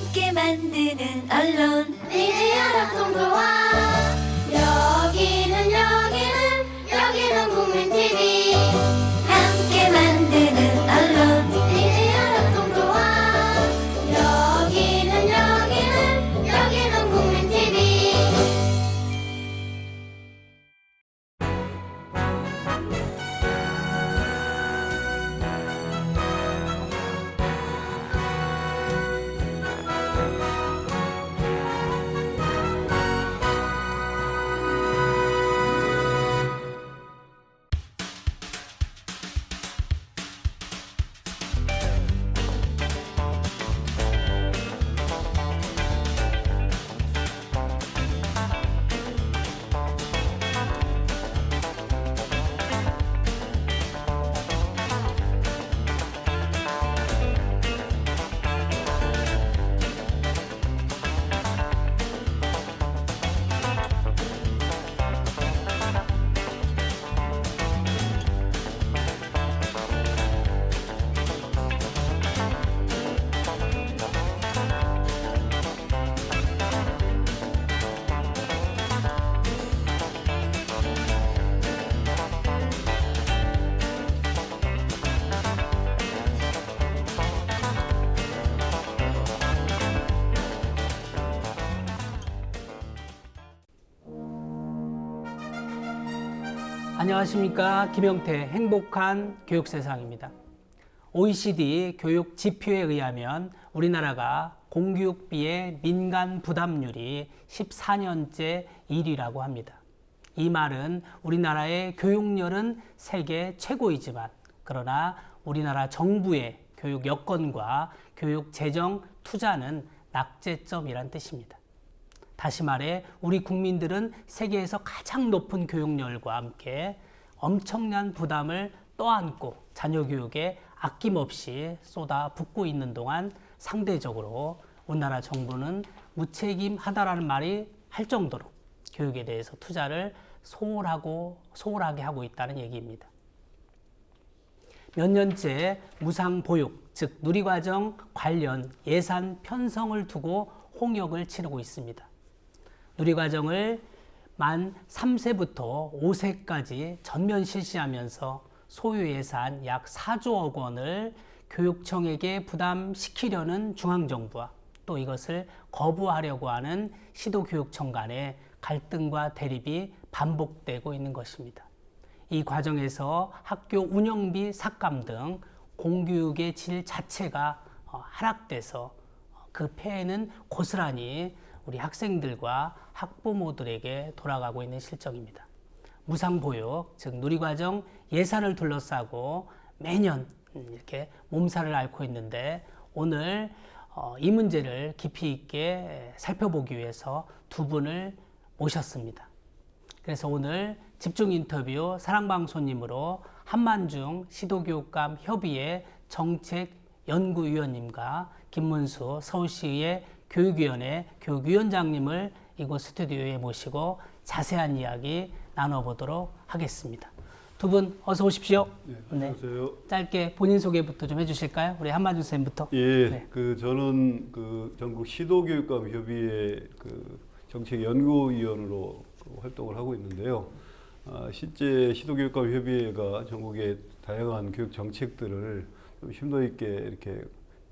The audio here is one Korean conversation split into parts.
함께 만드는 언론 미디어 협동조합. 여기는 국민 TV. 함께 만드는 언론 미디어 협동조합. 여기는 국민 TV. 안녕하십니까. 김영태 행복한 교육세상입니다. OECD 교육 지표에 의하면 우리나라가 공교육비의 민간 부담률이 14년째 1위라고 합니다. 이 말은 우리나라의 교육열은 세계 최고이지만 그러나 우리나라 정부의 교육 여건과 교육 재정 투자는 낙제점이란 뜻입니다. 다시 말해 우리 국민들은 세계에서 가장 높은 교육열과 함께 엄청난 부담을 떠안고 자녀 교육에 아낌없이 쏟아붓고 있는 동안 상대적으로 우리나라 정부는 무책임하다라는 말이 할 정도로 교육에 대해서 투자를 소홀하게 하고 있다는 얘기입니다. 몇 년째 무상보육, 즉 누리과정 관련 예산 편성을 두고 홍역을 치르고 있습니다. 누리과정을 만 3세부터 5세까지 전면 실시하면서 소요 예산 약 4조억 원을 교육청에게 부담시키려는 중앙정부와 또 이것을 거부하려고 하는 시도교육청 간의 갈등과 대립이 반복되고 있는 것입니다. 이 과정에서 학교 운영비 삭감 등 공교육의 질 자체가 하락돼서 그 폐해는 고스란히 우리 학생들과 학부모들에게 돌아가고 있는 실정입니다. 무상보육, 즉 누리과정 예산을 둘러싸고 매년 이렇게 몸살을 앓고 있는데 오늘 이 문제를 깊이 있게 살펴보기 위해서 두 분을 모셨습니다. 그래서 오늘 집중 인터뷰 사랑방송님으로 한만중 시도교육감 협의회 정책연구위원님과 김문수 서울시의 교육위원회 교육위원장님을 이곳 스튜디오에 모시고 자세한 이야기 나눠보도록 하겠습니다. 두 분 어서 오십시오. 네, 안녕하세요. 네, 짧게 본인 소개부터 좀 해주실까요? 우리 한만중 선생님부터. 예, 네. 저는 전국 시도교육감 협의회 정책연구위원으로 활동을 하고 있는데요. 실제 시도교육감 협의회가 전국의 다양한 교육 정책들을 좀 심도 있게 이렇게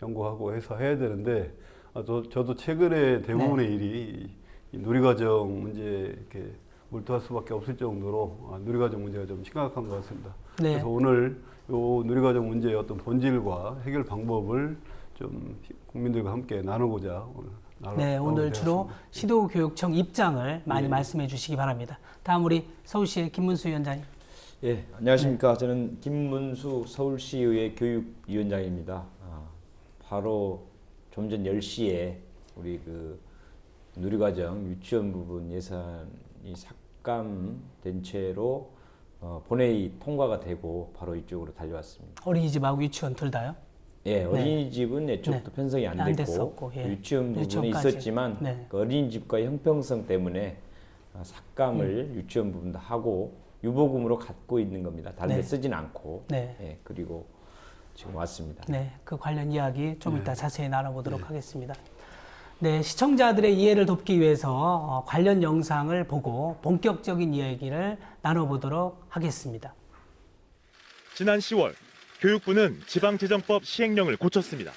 연구하고 해서 해야 되는데, 저도 최근에 대부분의 일이 이 누리과정 문제 이렇게 몰두할 수밖에 없을 정도로 누리과정 문제가 좀 심각한 것 같습니다. 네. 그래서 오늘 요 누리과정 문제의 어떤 본질과 해결 방법을 좀 국민들과 함께 나누고자 오늘 오늘 주로 시도교육청 입장을 많이 말씀해 주시기 바랍니다. 다음 우리 서울시의 김문수 위원장님. 예, 안녕하십니까. 저는 김문수 서울시의회 교육위원장입니다. 바로 좀 전 10시에 우리 누리과정 유치원 부분 예산이 삭감된 채로 본회의 통과가 되고 바로 이쪽으로 달려왔습니다. 어린이집하고 유치원 둘 다요? 예, 어린이집은 애초부터 편성이 안 됐고 예. 유치원 부분이 유치원까지. 있었지만 그 어린이집과 형평성 때문에 삭감을 유치원 부분도 하고 유보금으로 갖고 있는 겁니다. 다른 데 쓰진 않고. 예, 그리고 지금 왔습니다. 네, 그 관련 이야기 좀 이따 자세히 나눠보도록 하겠습니다. 네, 시청자들의 이해를 돕기 위해서 관련 영상을 보고 본격적인 이야기를 나눠보도록 하겠습니다. 지난 10월 교육부는 지방재정법 시행령을 고쳤습니다.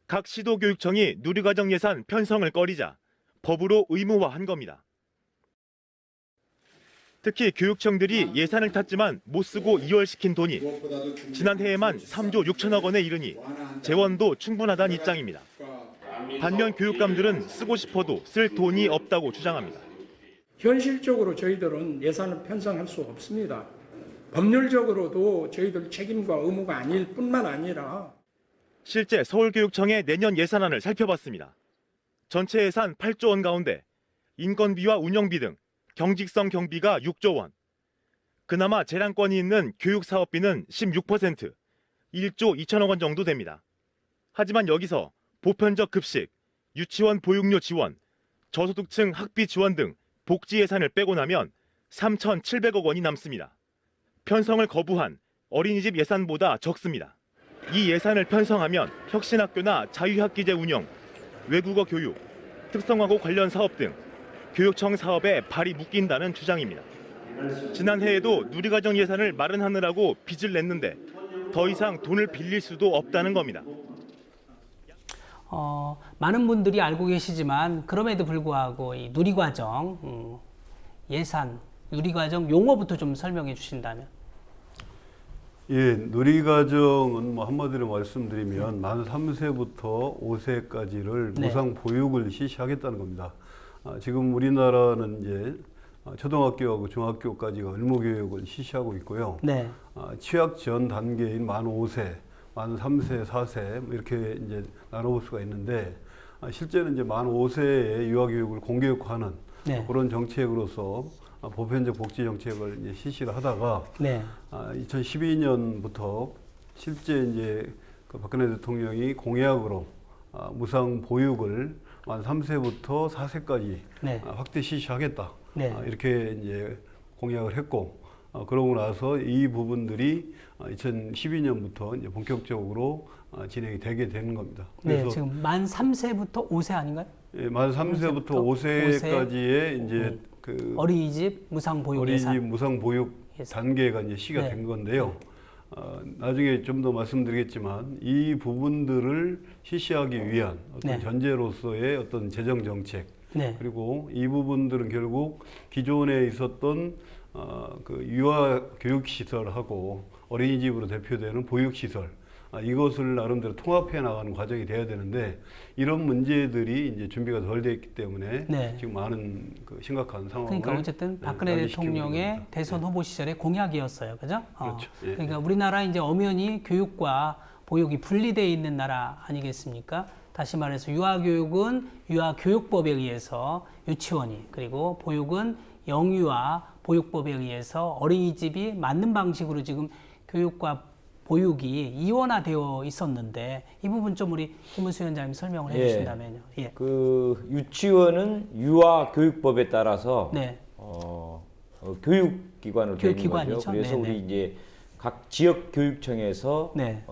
각 시도교육청이 누리과정 예산 편성을 꺼리자 법으로 의무화한 겁니다. 특히 교육청들이 예산을 탔지만 못 쓰고 이월시킨 돈이 지난해에만 3조 6천억 원에 이르니 재원도 충분하다는 입장입니다. 반면 교육감들은 쓰고 싶어도 쓸 돈이 없다고 주장합니다. 현실적으로 저희들은 예산을 편성할 수 없습니다. 법률적으로도 저희들 책임과 의무가 아닐 뿐만 아니라 실제 서울교육청의 내년 예산안을 살펴봤습니다. 전체 예산 8조 원 가운데 인건비와 운영비 등 경직성 경비가 6조 원, 그나마 재량권이 있는 교육사업비는 16%, 1조 2천억 원 정도 됩니다. 하지만 여기서 보편적 급식, 유치원 보육료 지원, 저소득층 학비 지원 등 복지 예산을 빼고 나면 3,700억 원이 남습니다. 편성을 거부한 어린이집 예산보다 적습니다. 이 예산을 편성하면 혁신학교나 자유학기제 운영, 외국어 교육, 특성화고 관련 사업 등 교육청 사업에 발이 묶인다는 주장입니다. 지난해에도 누리과정 예산을 마련하느라고 빚을 냈는데 더 이상 돈을 빌릴 수도 없다는 겁니다. 많은 분들이 알고 계시지만 그럼에도 불구하고 이 누리과정 예산, 누리과정 용어부터 좀 설명해 주신다면. 예, 누리과정은 뭐 한마디로 말씀드리면 만 3세부터 5세까지를 네. 무상 보육을 실시하겠다는 겁니다. 지금 우리나라는 이제 초등학교하고 중학교까지가 의무교육을 실시하고 있고요. 네. 취약 전 단계인 만 5세, 만 3세, 4세 뭐 이렇게 이제 나눠볼 수가 있는데 실제는 이제 만 5세에 유아교육을 공교육화하는 네. 그런 정책으로서 보편적 복지 정책을 이제 실시를 하다가 네. 2012년부터 실제 이제 그 박근혜 대통령이 공약으로 무상 보육을 만 3세부터 4세까지 네. 확대 실시하겠다. 네. 이렇게 이제 공약을 했고 그러고 나서 이 부분들이 2012년부터 이제 본격적으로 진행이 되게 되는 겁니다. 네, 그래서 지금 만 3세부터 5세 아닌가요? 예, 만 3세부터 5세까지의 이제 그 어린이집 무상 보육 예산. 어린이집 무상 보육 예산. 단계가 이제 시가 네. 된 건데요. 나중에 좀 더 말씀드리겠지만 이 부분들을 실시하기 위한 어떤 네. 전제로서의 어떤 재정 정책 네. 그리고 이 부분들은 결국 기존에 있었던 그 유아 교육 시설하고 어린이집으로 대표되는 보육 시설 이것을 나름대로 통합해 나가는 과정이 돼야 되는데 이런 문제들이 이제 준비가 덜 돼 있기 때문에 네. 지금 많은 그 심각한 상황을 그러니까 어쨌든 박근혜 야기시키고 있는 대통령의 겁니다. 대선 후보 시절의 공약이었어요, 그죠? 그렇죠. 예, 그러니까 우리나라 이제 엄연히 교육과 보육이 분리되어 있는 나라 아니겠습니까? 다시 말해서 유아교육은 유아교육법에 의해서 유치원이 그리고 보육은 영유아 보육법에 의해서 어린이집이 맞는 방식으로 지금 교육과 보육이 이원화되어 있었는데 이 부분 좀 우리 김은수 위원장님 설명을 해주신다면요. 예. 그 유치원은 유아교육법에 따라서 네. 교육기관으로 되는 교육기관이죠. 거죠. 그래서 네네. 우리 이제 각 지역 교육청에서 네.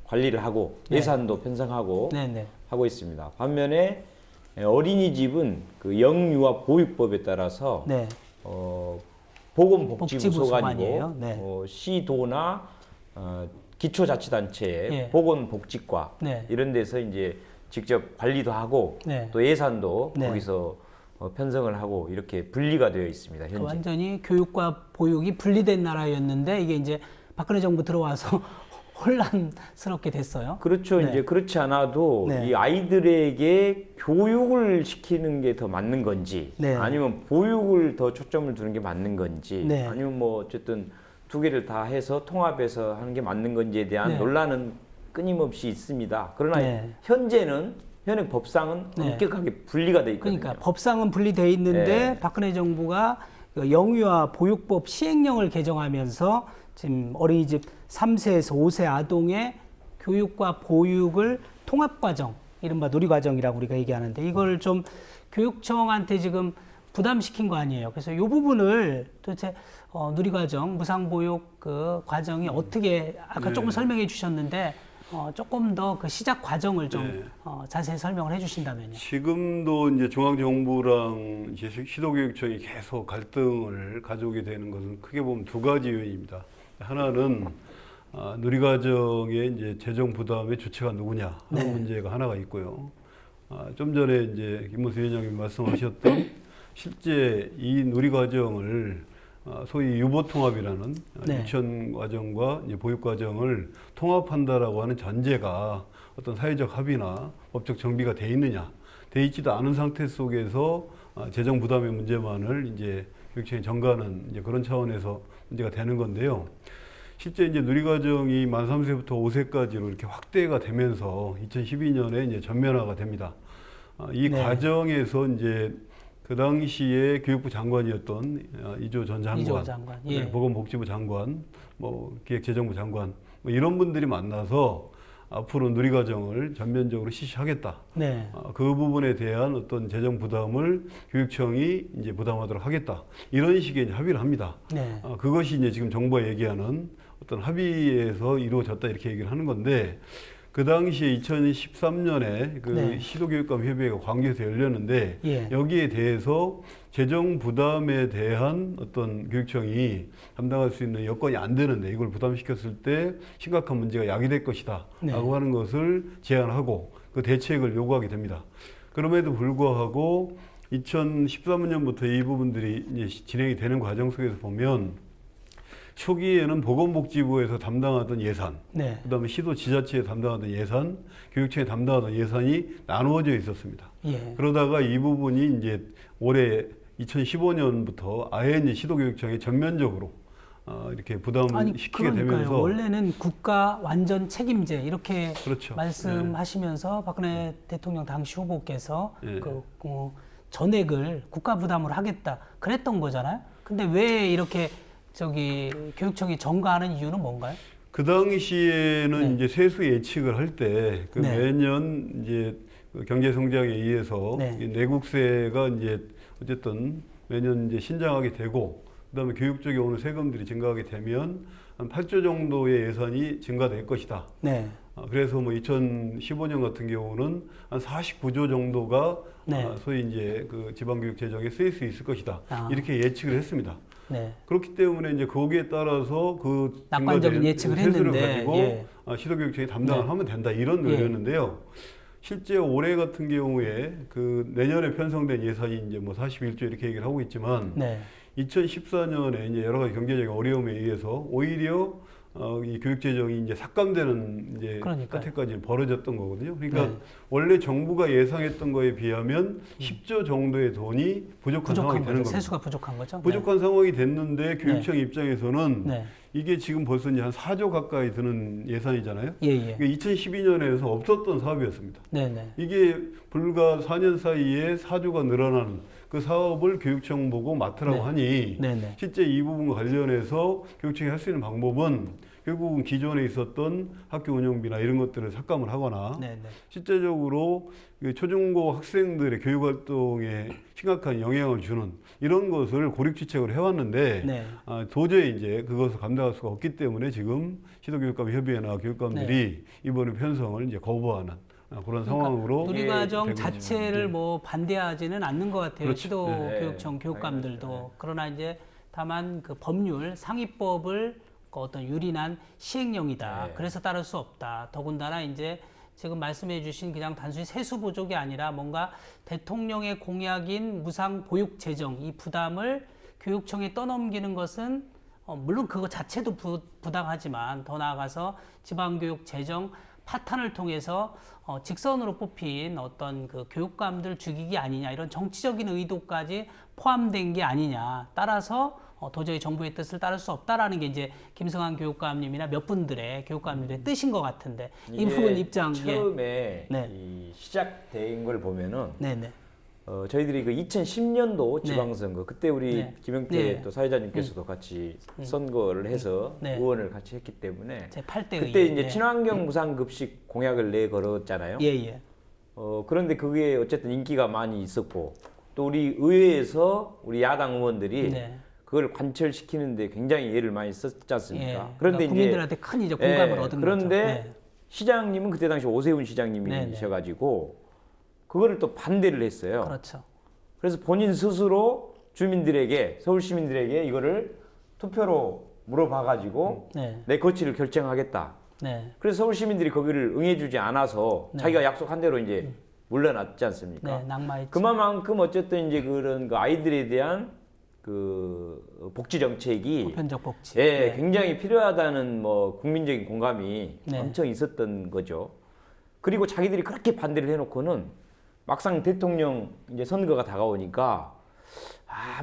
관리를 하고 네. 예산도 편성하고 네네. 하고 있습니다. 반면에 어린이집은 그 영유아 보육법에 따라서 네. 보건복지부소가 복지부소관이에요. 아니고 네. 시도나 기초자치단체의 예. 보건복지과 네. 이런 데서 이제 직접 관리도 하고 네. 또 예산도 네. 거기서 편성을 하고 이렇게 분리가 되어 있습니다. 현재. 완전히 교육과 보육이 분리된 나라였는데 이게 이제 박근혜 정부 들어와서 혼란스럽게 됐어요. 그렇죠. 네. 이제 그렇지 않아도 네. 이 아이들에게 교육을 시키는 게 더 맞는 건지 네. 아니면 보육을 더 초점을 두는 게 맞는 건지 네. 아니면 뭐 어쨌든 두 개를 다 해서 통합해서 하는 게 맞는 건지에 대한 네. 논란은 끊임없이 있습니다. 그러나 네. 현행 법상은 네. 엄격하게 분리가 돼 있거든요. 그러니까 법상은 분리돼 있는데 네. 박근혜 정부가 그 영유아 보육법 시행령을 개정하면서 지금 어린이집 3세에서 5세 아동의 교육과 보육을 통합과정, 이른바 누리과정이라고 우리가 얘기하는데 이걸 좀 교육청한테 지금 부담시킨 거 아니에요. 그래서 이 부분을 도대체 누리과정, 무상보육 그 과정이 어떻게 아까 조금 설명해 주셨는데 조금 더 그 시작 과정을 좀 네. 자세히 설명을 해주신다면요. 지금도 이제 중앙정부랑 이제 시도교육청이 계속 갈등을 가져오게 되는 것은 크게 보면 두 가지 요인입니다. 하나는 누리과정의 이제 재정 부담의 주체가 누구냐 하는 문제가 하나가 있고요. 좀 전에 이제 김문수 위원장님 말씀하셨던 실제 이 누리과정을 소위 유보통합이라는 유치원 과정과 이제 보육 과정을 통합한다라고 하는 전제가 어떤 사회적 합의나 법적 정비가 돼 있느냐, 돼 있지도 않은 상태 속에서 재정 부담의 문제만을 이제 교육청이 전가하는 이제 그런 차원에서 문제가 되는 건데요. 실제 이제 누리과정이 만 3세부터 5세까지로 이렇게 확대가 되면서 2012년에 이제 전면화가 됩니다. 이 과정에서 이제 그 당시에 교육부 장관이었던 이조 전 장관, 이조 장관, 예. 보건복지부 장관, 뭐 기획재정부 장관, 뭐 이런 분들이 만나서 앞으로 누리과정을 전면적으로 실시하겠다. 네. 그 부분에 대한 어떤 재정 부담을 교육청이 이제 부담하도록 하겠다. 이런 식의 이제 합의를 합니다. 네. 그것이 이제 지금 정부가 얘기하는 어떤 합의에서 이루어졌다 이렇게 얘기를 하는 건데. 그 당시에 2013년에 그 시도교육감 협의회가 광주에서 열렸는데 여기에 대해서 재정 부담에 대한 어떤 교육청이 감당할 수 있는 여건이 안 되는데 이걸 부담시켰을 때 심각한 문제가 야기될 것이다 라고 하는 것을 제안하고 그 대책을 요구하게 됩니다. 그럼에도 불구하고 2013년부터 이 부분들이 이제 진행이 되는 과정 속에서 보면 초기에는 보건복지부에서 담당하던 예산, 그다음에 시도 지자체에 담당하던 예산, 교육청에 담당하던 예산이 나누어져 있었습니다. 그러다가 이 부분이 이제 올해 2015년부터 아예 이제 시도교육청에 전면적으로 이렇게 부담을 시키게 되면서 원래는 국가 완전 책임제 이렇게 그렇죠. 말씀하시면서 박근혜 대통령 당시 후보께서 전액을 국가 부담으로 하겠다 그랬던 거잖아요. 근데 왜 이렇게 교육청이 전가하는 이유는 뭔가요? 그 당시에는 이제 세수 예측을 할 때 그 매년 이제 경제 성장에 의해서 내국세가 이제 어쨌든 매년 이제 신장하게 되고 그다음에 교육 쪽에 오는 세금들이 증가하게 되면 한 8조 정도의 예산이 증가될 것이다. 그래서 뭐 2015년 같은 경우는 한 49조 정도가 소위 이제 그 지방교육 재정에 쓰일 수 있을 것이다. 이렇게 예측을 했습니다. 그렇기 때문에 이제 거기에 따라서 그 낙관적인 예측을 세수를 했는데 가지고 시도교육청이 담당을 하면 된다 이런 논리였는데요. 실제 올해 같은 경우에 그 내년에 편성된 예산이 이제 뭐 41조 이렇게 얘기를 하고 있지만 2014년에 이제 여러 가지 경제적인 어려움에 의해서 오히려 이 교육 재정이 이제 삭감되는 이제 끝에까지 벌어졌던 거거든요. 그러니까 원래 정부가 예상했던 거에 비하면 10조 정도의 돈이 부족한 상황이 되는 겁니다. 세수가 부족한 거죠. 부족한 상황이 됐는데 교육청 입장에서는 이게 지금 벌써 이제 한 4조 가까이 드는 예산이잖아요. 그러니까 2012년에서 없었던 사업이었습니다. 이게 불과 4년 사이에 4조가 늘어나는 그 사업을 교육청 보고 맡으라고 하니 실제 이 부분과 관련해서 교육청이 할 수 있는 방법은 결국은 기존에 있었던 학교 운영비나 이런 것들을 삭감을 하거나 실제적으로 초중고 학생들의 교육활동에 심각한 영향을 주는 이런 것을 고립지책으로 해왔는데 도저히 이제 그것을 감당할 수가 없기 때문에 지금 시도교육감 협의회나 교육감들이 이번에 편성을 이제 거부하는 그런 상황으로 누리과정 자체를 뭐 반대하지는 않는 것 같아요. 시도교육청 네. 교육감들도. 그러나 이제 다만 그 법률 상위법을 그 어떤 유린한 시행령이다. 그래서 따를 수 없다. 더군다나 이제 지금 말씀해 주신 그냥 단순히 세수 부족이 아니라 뭔가 대통령의 공약인 무상 보육 재정 이 부담을 교육청에 떠넘기는 것은 물론 그거 자체도 부당하지만 더 나아가서 지방교육 재정 파탄을 통해서 직선으로 뽑힌 어떤 그 교육감들 죽이기 아니냐 이런 정치적인 의도까지 포함된 게 아니냐. 따라서 도저히 정부의 뜻을 따를 수 없다라는 게 이제 김성환 교육감님이나 몇 분들의 교육감님들의 뜻인 것 같은데 이 부분 입장 처음에 이 시작된 걸 보면은 저희들이 그 2010년도 지방선거 그때 우리 김영태 또 사회자님께서도 같이 선거를 해서 의원을 같이 했기 때문에 그때 이제 친환경 무상급식 공약을 내걸었잖아요. 그런데 그게 어쨌든 인기가 많이 있었고 또 우리 의회에서 우리 야당 의원들이 그걸 관철시키는데 굉장히 애를 많이 썼지 않습니까? 그런데 그러니까 국민들한테 큰 이제 공감을 얻은 그런데 거죠. 시장님은 그때 당시 오세훈 시장님이셔가지고 그거를 또 반대를 했어요. 그렇죠. 그래서 본인 스스로 주민들에게, 서울 시민들에게 이거를 투표로 물어봐가지고 내 거취를 결정하겠다. 그래서 서울 시민들이 거기를 응해주지 않아서 자기가 약속한 대로 이제 물러났지 않습니까? 낙마했죠. 그만큼 어쨌든 이제 그런 그 아이들에 대한 그 복지 정책이 보편적 복지. 굉장히 필요하다는 뭐 국민적인 공감이 엄청 있었던 거죠. 그리고 자기들이 그렇게 반대를 해놓고는 막상 대통령 이제 선거가 다가오니까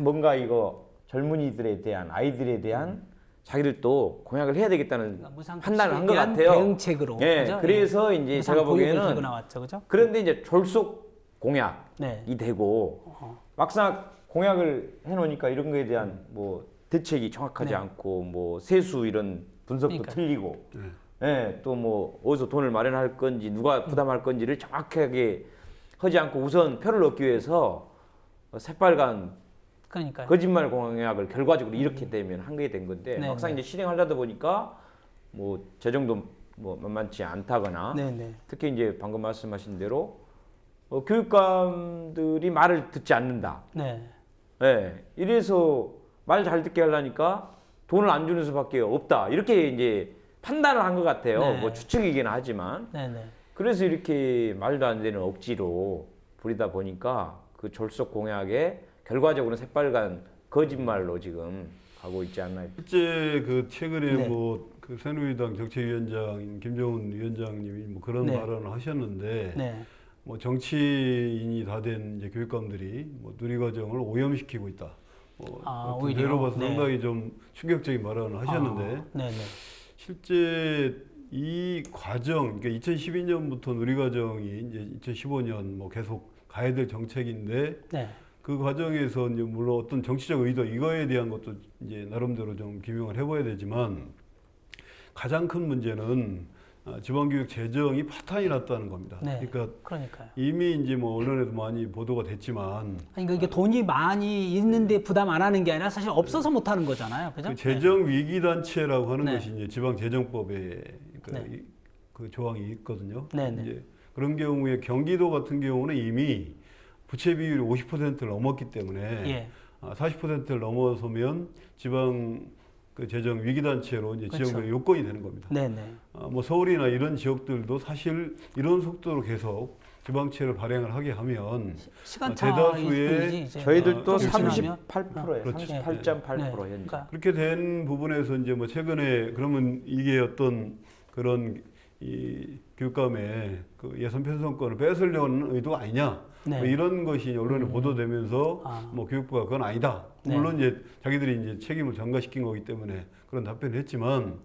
뭔가 이거 젊은이들에 대한 아이들에 대한 자기들도 공약을 해야 되겠다는 판단을 한 것 같아요. 대응책으로. 그죠? 그래서 이제 제가 보기에는 나왔죠, 그죠? 그런데 이제 졸속 공약이 되고 막상 공약을 해놓으니까 이런 거에 대한 뭐 대책이 정확하지 않고 뭐 세수 이런 분석도 틀리고 또 뭐 어디서 돈을 마련할 건지 누가 부담할 건지를 정확하게 하지 않고 우선 표를 얻기 위해서 새빨간 그러니까요. 거짓말 공약을 결과적으로 이렇게 되면 한 게 된 건데 막상 이제 실행하려다 보니까 뭐 재정도 뭐 만만치 않다거나 특히 이제 방금 말씀하신 대로 교육감들이 말을 듣지 않는다. 이래서 말 잘 듣게 하려니까 돈을 안 주는 수밖에 없다. 이렇게 이제 판단을 한 것 같아요. 뭐 추측이긴 하지만. 그래서 이렇게 말도 안 되는 억지로 부리다 보니까 그 졸속 공약에 결과적으로는 새빨간 거짓말로 지금 가고 있지 않나. 실제 그 최근에 뭐 그 새누리당 정책위원장인 김정은 위원장님이 뭐 그런 발언을 하셨는데 뭐 정치인이 다 된 이제 교육감들이 뭐 누리과정을 오염시키고 있다. 오히려 예로 봐서 상당히 좀 충격적인 발언을 하셨는데 실제 이 과정, 그러니까 2012년부터 누리과정이 이제 2015년 뭐 계속 가야 될 정책인데 그 과정에서 이제 물론 어떤 정치적 의도 이거에 대한 것도 이제 나름대로 좀 규명을 해봐야 되지만 가장 큰 문제는 지방교육 재정이 파탄이 났다는 겁니다. 그러니까요. 이미 이제 뭐 언론에도 많이 보도가 됐지만 그러니까 이게 돈이 많이 있는데 부담 안 하는 게 아니라 사실 없어서 못 하는 거잖아요. 그죠? 그 재정 위기 단체라고 하는 것이 이제 지방 재정법에 그 조항이 있거든요. 이제 그런 경우에 경기도 같은 경우는 이미 부채 비율이 50%를 넘었기 때문에 40%를 넘어서면 지방 그 재정 위기 단체로 이제 지정될 요건이 되는 겁니다. 뭐 서울이나 이런 지역들도 사실 이런 속도로 계속 지방채를 발행을 하게 하면 대다수의 저희들도 38%예요. 38.8% 현재. 그렇게 된 부분에서 이제 뭐 최근에 그러면 이게 어떤 그런 이 교육감의 그 예산 편성권을 뺏으려는 의도가 아니냐? 뭐 이런 것이 언론에 보도되면서 뭐 교육부가 그건 아니다. 물론 이제 자기들이 이제 책임을 전가시킨 거기 때문에 그런 답변을 했지만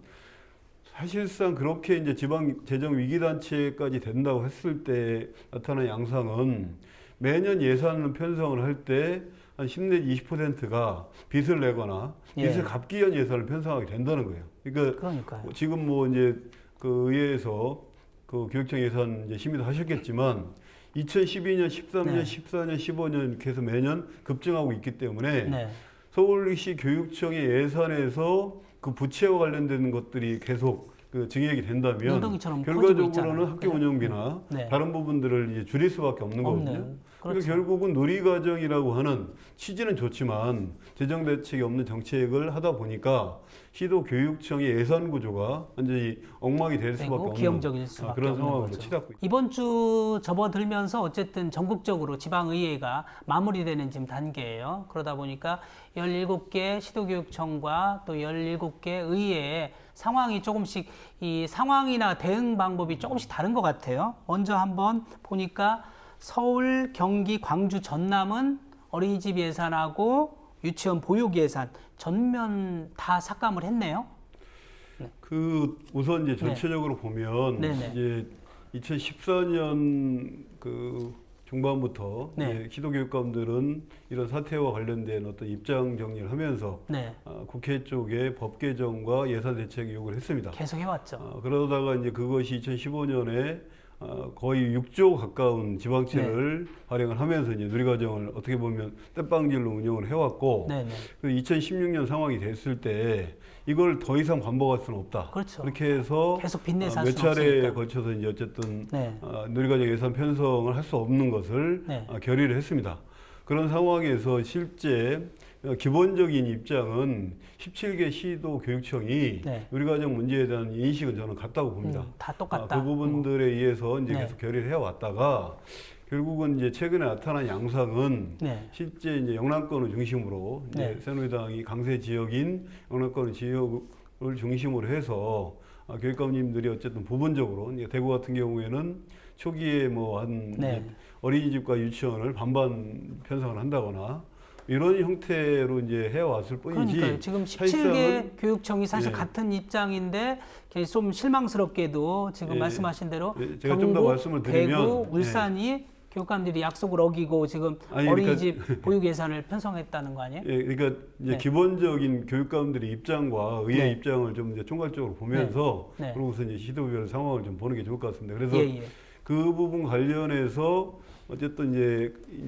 사실상 그렇게 이제 지방 재정 위기 단체까지 된다고 했을 때 나타난 양상은 매년 예산을 편성을 할 때 한 10 내지 20%가 빚을 내거나 빚을 갚기 위한 예산을 편성하게 된다는 거예요. 그러니까 지금 뭐 이제 그 의회에서 그 교육청 예산 이제 심의도 하셨겠지만 2012년, 13년, 14년, 15년 이렇게 해서 매년 급증하고 있기 때문에 서울시 교육청의 예산에서 그 부채와 관련된 것들이 계속 그 증액이 된다면 결과적으로는 학교 운영비나 다른 부분들을 이제 줄일 수밖에 없는 거거든요. 그러니까 결국은 누리과정이라고 하는 취지는 좋지만 재정 대책이 없는 정책을 하다 보니까 시도 교육청의 예산 구조가 완전히 엉망이 될 수밖에 없는 기형적일 수밖에 그런 없는 상황으로 거죠. 치닫고 있습니다. 이번 주 접어들면서 어쨌든 전국적으로 지방의회가 마무리되는 지금 단계예요. 그러다 보니까 17개 시도교육청과 또 17개 의회의 상황이 조금씩 이 상황이나 대응 방법이 조금씩 다른 것 같아요. 먼저 한번 보니까 서울, 경기, 광주, 전남은 어린이집 예산하고 유치원 보육 예산 전면 다 삭감을 했네요. 그 우선 이제 전체적으로 보면 이제 2014년 그 중반부터 시도교육감들은 이런 사태와 관련된 어떤 입장 정리를 하면서 국회 쪽에 법 개정과 예산 대책 요구를 했습니다. 계속 해왔죠. 그러다가 이제 그것이 2015년에 거의 6조 가까운 지방채를 발행을 하면서 이제 누리과정을 어떻게 보면 땜빵질로 운영을 해왔고, 네네. 2016년 상황이 됐을 때 이걸 더 이상 반복할 수는 없다. 그렇죠. 그렇게 해서 계속 빚내 살 몇 수는 차례에 없으니까. 걸쳐서 이제 어쨌든 네. 누리과정 예산 편성을 할 수 없는 것을 네. 결의를 했습니다. 그런 상황에서 실제 기본적인 입장은 17개 시도 교육청이 네. 누리과정 문제에 대한 인식은 저는 같다고 봅니다. 다 똑같다. 그 부분들에 의해서 이제 네. 계속 결의를 해왔다가 결국은 이제 최근에 나타난 양상은 네. 실제 이제 영남권을 중심으로 이제 네. 새누리당이 강세 지역인 영남권 지역을 중심으로 해서 교육감님들이 어쨌든 부분적으로 이제 대구 같은 경우에는 초기에 뭐 한 네. 어린이집과 유치원을 반반 편성을 한다거나 이런 형태로 이제 해왔을 뿐이지. 그러니까 지금 17개 사실상은 교육청이 사실 예. 같은 입장인데 좀 실망스럽게도 지금 예. 말씀하신 대로 예, 제가 좀더 경북, 말씀을 드리면, 대구, 울산이 교육감들이 약속을 어기고 지금 아니, 어린이집 보육 예산을 편성했다는 거 아니에요? 예, 그러니까 이제 네. 기본적인 교육감들의 입장과 의회 네. 입장을 좀 이제 총괄적으로 보면서 네. 네. 그러고서 이제 시도별 상황을 좀 보는 게 좋을 것 같습니다. 그래서 예, 예. 그 부분 관련해서 어쨌든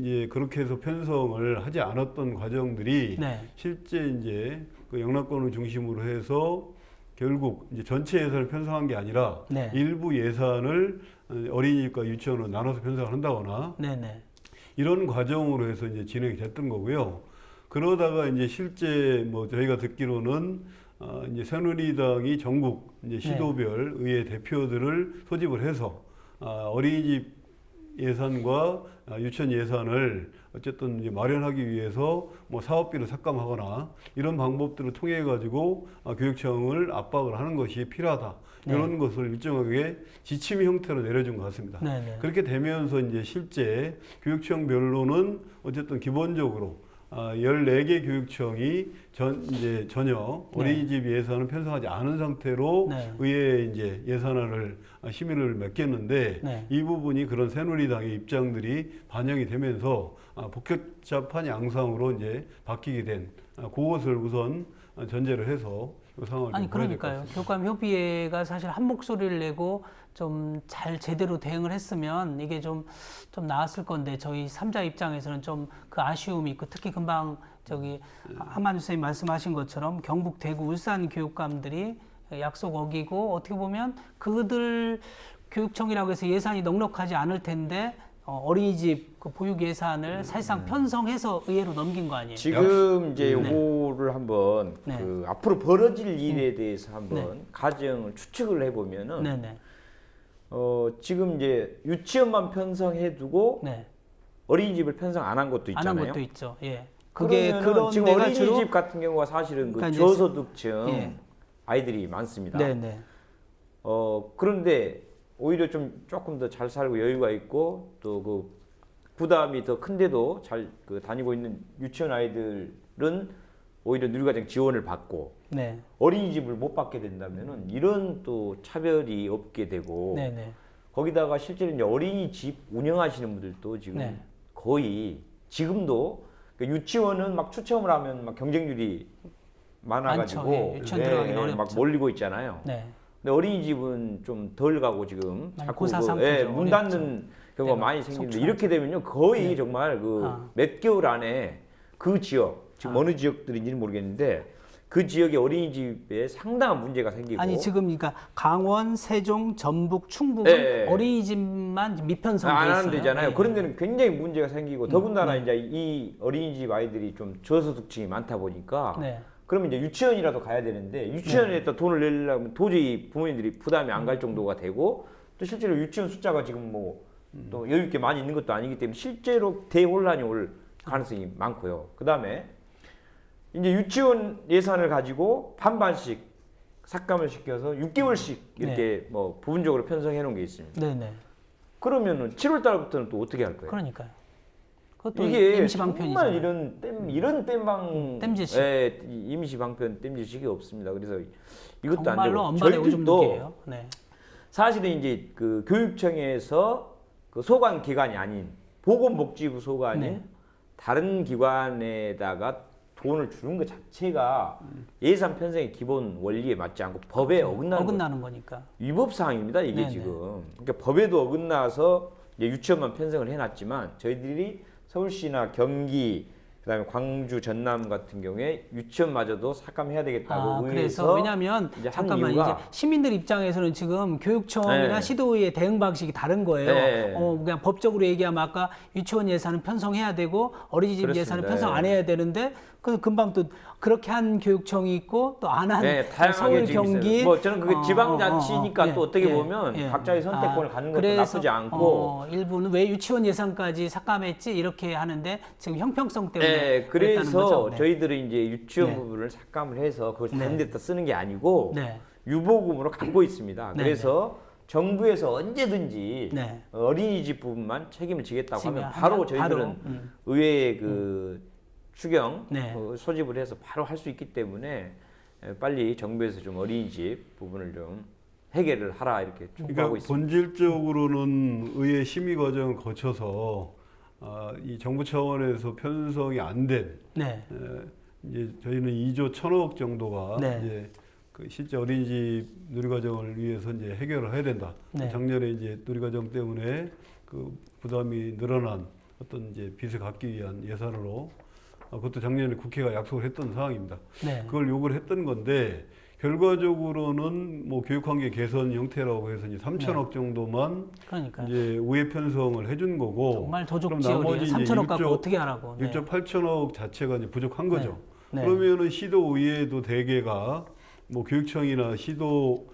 이제 그렇게 해서 편성을 하지 않았던 과정들이 네. 실제 이제 그 영남권을 중심으로 해서 결국 이제 전체 예산을 편성한 게 아니라 네. 일부 예산을 어린이집과 유치원으로 나눠서 편성을 한다거나 네네. 이런 과정으로 해서 이제 진행이 됐던 거고요. 그러다가 이제 실제 뭐 저희가 듣기로는 이제 새누리당이 전국 이제 시도별 의회 대표들을 소집을 해서 어린이집 예산과 유치원 예산을 어쨌든 이제 마련하기 위해서 뭐 사업비를 삭감하거나 이런 방법들을 통해 가지고 교육청을 압박을 하는 것이 필요하다. 네. 이런 것을 일정하게 지침 형태로 내려준 것 같습니다. 네네. 그렇게 되면서 이제 실제 교육청별로는 어쨌든 기본적으로 14개 교육청이 이제 전혀 어린이집 예산을 편성하지 않은 상태로 네. 의회에 이제 예산안을 심의를 맡겼는데 네. 이 부분이 그런 새누리당의 입장들이 반영이 되면서 복잡한 양상으로 이제 바뀌게 된 그것을 우선 전제를 해서 이 상황을 아니 좀 봐야 될 것 그러니까요. 같습니다. 교육감 협의회가 사실 한 목소리를 내고 좀 잘 제대로 대응을 했으면 이게 좀 나았을 건데 저희 3자 입장에서는 좀 그 아쉬움이 있고 특히 금방 저기 한만주 선생님 말씀하신 것처럼 경북, 대구, 울산 교육감들이 약속 어기고 어떻게 보면 그들 교육청이라고 해서 예산이 넉넉하지 않을 텐데 어린이집 그 보육 예산을 사실상 편성해서 의회로 넘긴 거 아니에요? 지금 이제 요거를 한번 네. 그 앞으로 벌어질 일에 대해서 한번 네. 가정을 추측을 해보면은 네네. 지금 이제 유치원만 편성해두고 네. 어린이집을 편성 안 한 것도 안 있잖아요. 한 것도 있죠. 예. 그게 그러면은 그런 지금 데가 어린이집 주로 같은 경우가 사실은 그 그러니까 이제 저소득층 예. 아이들이 많습니다. 네네. 그런데 오히려 좀 조금 더 잘 살고 여유가 있고 또 그 부담이 더 큰데도 잘 그 다니고 있는 유치원 아이들은 오히려 누리과정 지원을 받고 네. 어린이집을 못 받게 된다면은 이런 또 차별이 없게 되고 네네. 거기다가 실제로 이제 어린이집 운영하시는 분들도 지금 네. 거의 지금도 그러니까 유치원은 막 추첨을 하면 막 경쟁률이 많아가지고 많죠. 예, 유치원 들어가기는 막 어렵죠. 몰리고 있잖아요. 네. 근데 어린이집은 좀 덜 가고 지금 많이 자꾸 고사상태죠. 문 어렵죠. 닫는 경우가 네, 많이 생기는데 속출하죠. 이렇게 되면요 거의 네. 정말 그 아. 몇 개월 안에 그 지역 지금 어느 지역들인지는 모르겠는데 그 지역의 어린이집에 상당한 문제가 생기고 아니 지금 그러니까 강원, 세종, 전북, 충북은 네. 어린이집만 미편성돼 안 있어요. 하는 데잖아요. 예. 그런 데는 굉장히 문제가 생기고 더군다나 네. 이제 이 어린이집 아이들이 좀 저소득층이 많다 보니까 네. 그러면 이제 유치원이라도 가야 되는데 유치원에 또 돈을 내려면 도저히 부모님들이 부담이 안 갈 정도가 되고 또 실제로 유치원 숫자가 지금 뭐 또 여유 있게 많이 있는 것도 아니기 때문에 실제로 대혼란이 올 가능성이 많고요. 그다음에 이제 유치원 예산을 가지고 반반씩 삭감을 시켜서 6개월씩 이렇게 뭐 부분적으로 편성해 놓은 게 있습니다. 네네. 그러면은 7월 달부터는 또 어떻게 할 거예요? 그러니까요. 그것도 이게 임시 정말 방편이잖아요. 이런 땜방 땜질식. 예, 임시 방편 땜질식이 없습니다. 그래서 이것도 안 정말로 되고 엄발의 오줌 저희들도 누기예요. 네. 사실은 이제 그 교육청에서 그 소관 기관이 아닌 보건복지부 소관인 네. 다른 기관에다가 돈을 주는 것 자체가 예산 편성의 기본 원리에 맞지 않고 법에 어긋나는 거니까. 위법 사항입니다. 이게 네네. 지금. 그러니까 법에도 어긋나서 이제 유치원만 편성을 해놨지만 저희들이 서울시나 경기 그다음에 광주, 전남 같은 경우에 유치원마저도 삭감해야 되겠다고 그래서 의회에서 왜냐하면 이제 한 잠깐만 이유가 이제 시민들 입장에서는 지금 교육청이나 네. 시도의회 대응 방식이 다른 거예요. 네. 그냥 법적으로 얘기하면 아까 유치원 예산은 편성해야 되고 어린이집 그렇습니다. 예산은 편성 안 해야 되는데 그 금방 또 그렇게 한 교육청이 있고 또 안 한 다양하게 서울, 지금 경기 있어요. 뭐 저는 그게 지방자치니까 또 어떻게 보면 각자의 선택권을 갖는 것도 그래서, 나쁘지 않고 일부는 왜 유치원 예산까지 삭감했지 이렇게 하는데 지금 형평성 때문에 네, 그랬다는 그래서 거죠. 네. 저희들은 이제 유치원 네. 부분을 삭감을 해서 그걸 다른 네. 데다 쓰는 게 아니고 네. 유보금으로 갖고 있습니다. 네, 그래서 정부에서 언제든지 네. 어린이집 부분만 책임을 지겠다고 하면 지면 바로 하면 저희들은 바로, 의회에 그 추경 네. 소집을 해서 바로 할 수 있기 때문에 빨리 정부에서 좀 어린이집 부분을 좀 해결을 하라 이렇게 촉구하고 그러니까 있습니다. 본질적으로는 의회 심의 과정을 거쳐서 이 정부 차원에서 편성이 안 된 네. 이제 저희는 2조 1,000억 정도가 네. 이제 그 실제 어린이집 누리과정을 위해서 이제 해결을 해야 된다. 네. 작년에 이제 누리과정 때문에 그 부담이 늘어난 어떤 이제 빚을 갚기 위한 예산으로 그것도 작년에 국회가 약속을 했던 사항입니다. 네. 그걸 요구를 했던 건데 결과적으로는 뭐 교육환경 개선 형태라고 해서 이제 3,000억 정도만 그러니까요. 이제 우회 편성을 해준 거고 정말 도적 그럼 지원이에요. 나머지 이제 3천억 갖고 6조 어떻게 하라고. 네. 6조 8천억 자체가 이제 부족한 거죠. 네. 그러면은 시도의회도 대개가 뭐 교육청이나 시도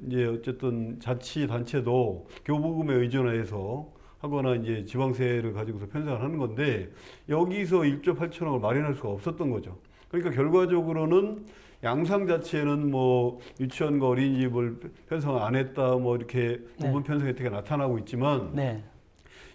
이제 어쨌든 자치단체도 교부금에 의존해서 하거나 이제 지방세를 가지고서 편성을 하는 건데 여기서 1조 8천억을 마련할 수가 없었던 거죠. 그러니까 결과적으로는 양상 자체는 뭐 유치원과 어린이집을 편성 안 했다 뭐 이렇게 부분 편성 혜택이 나타나고 있지만 네.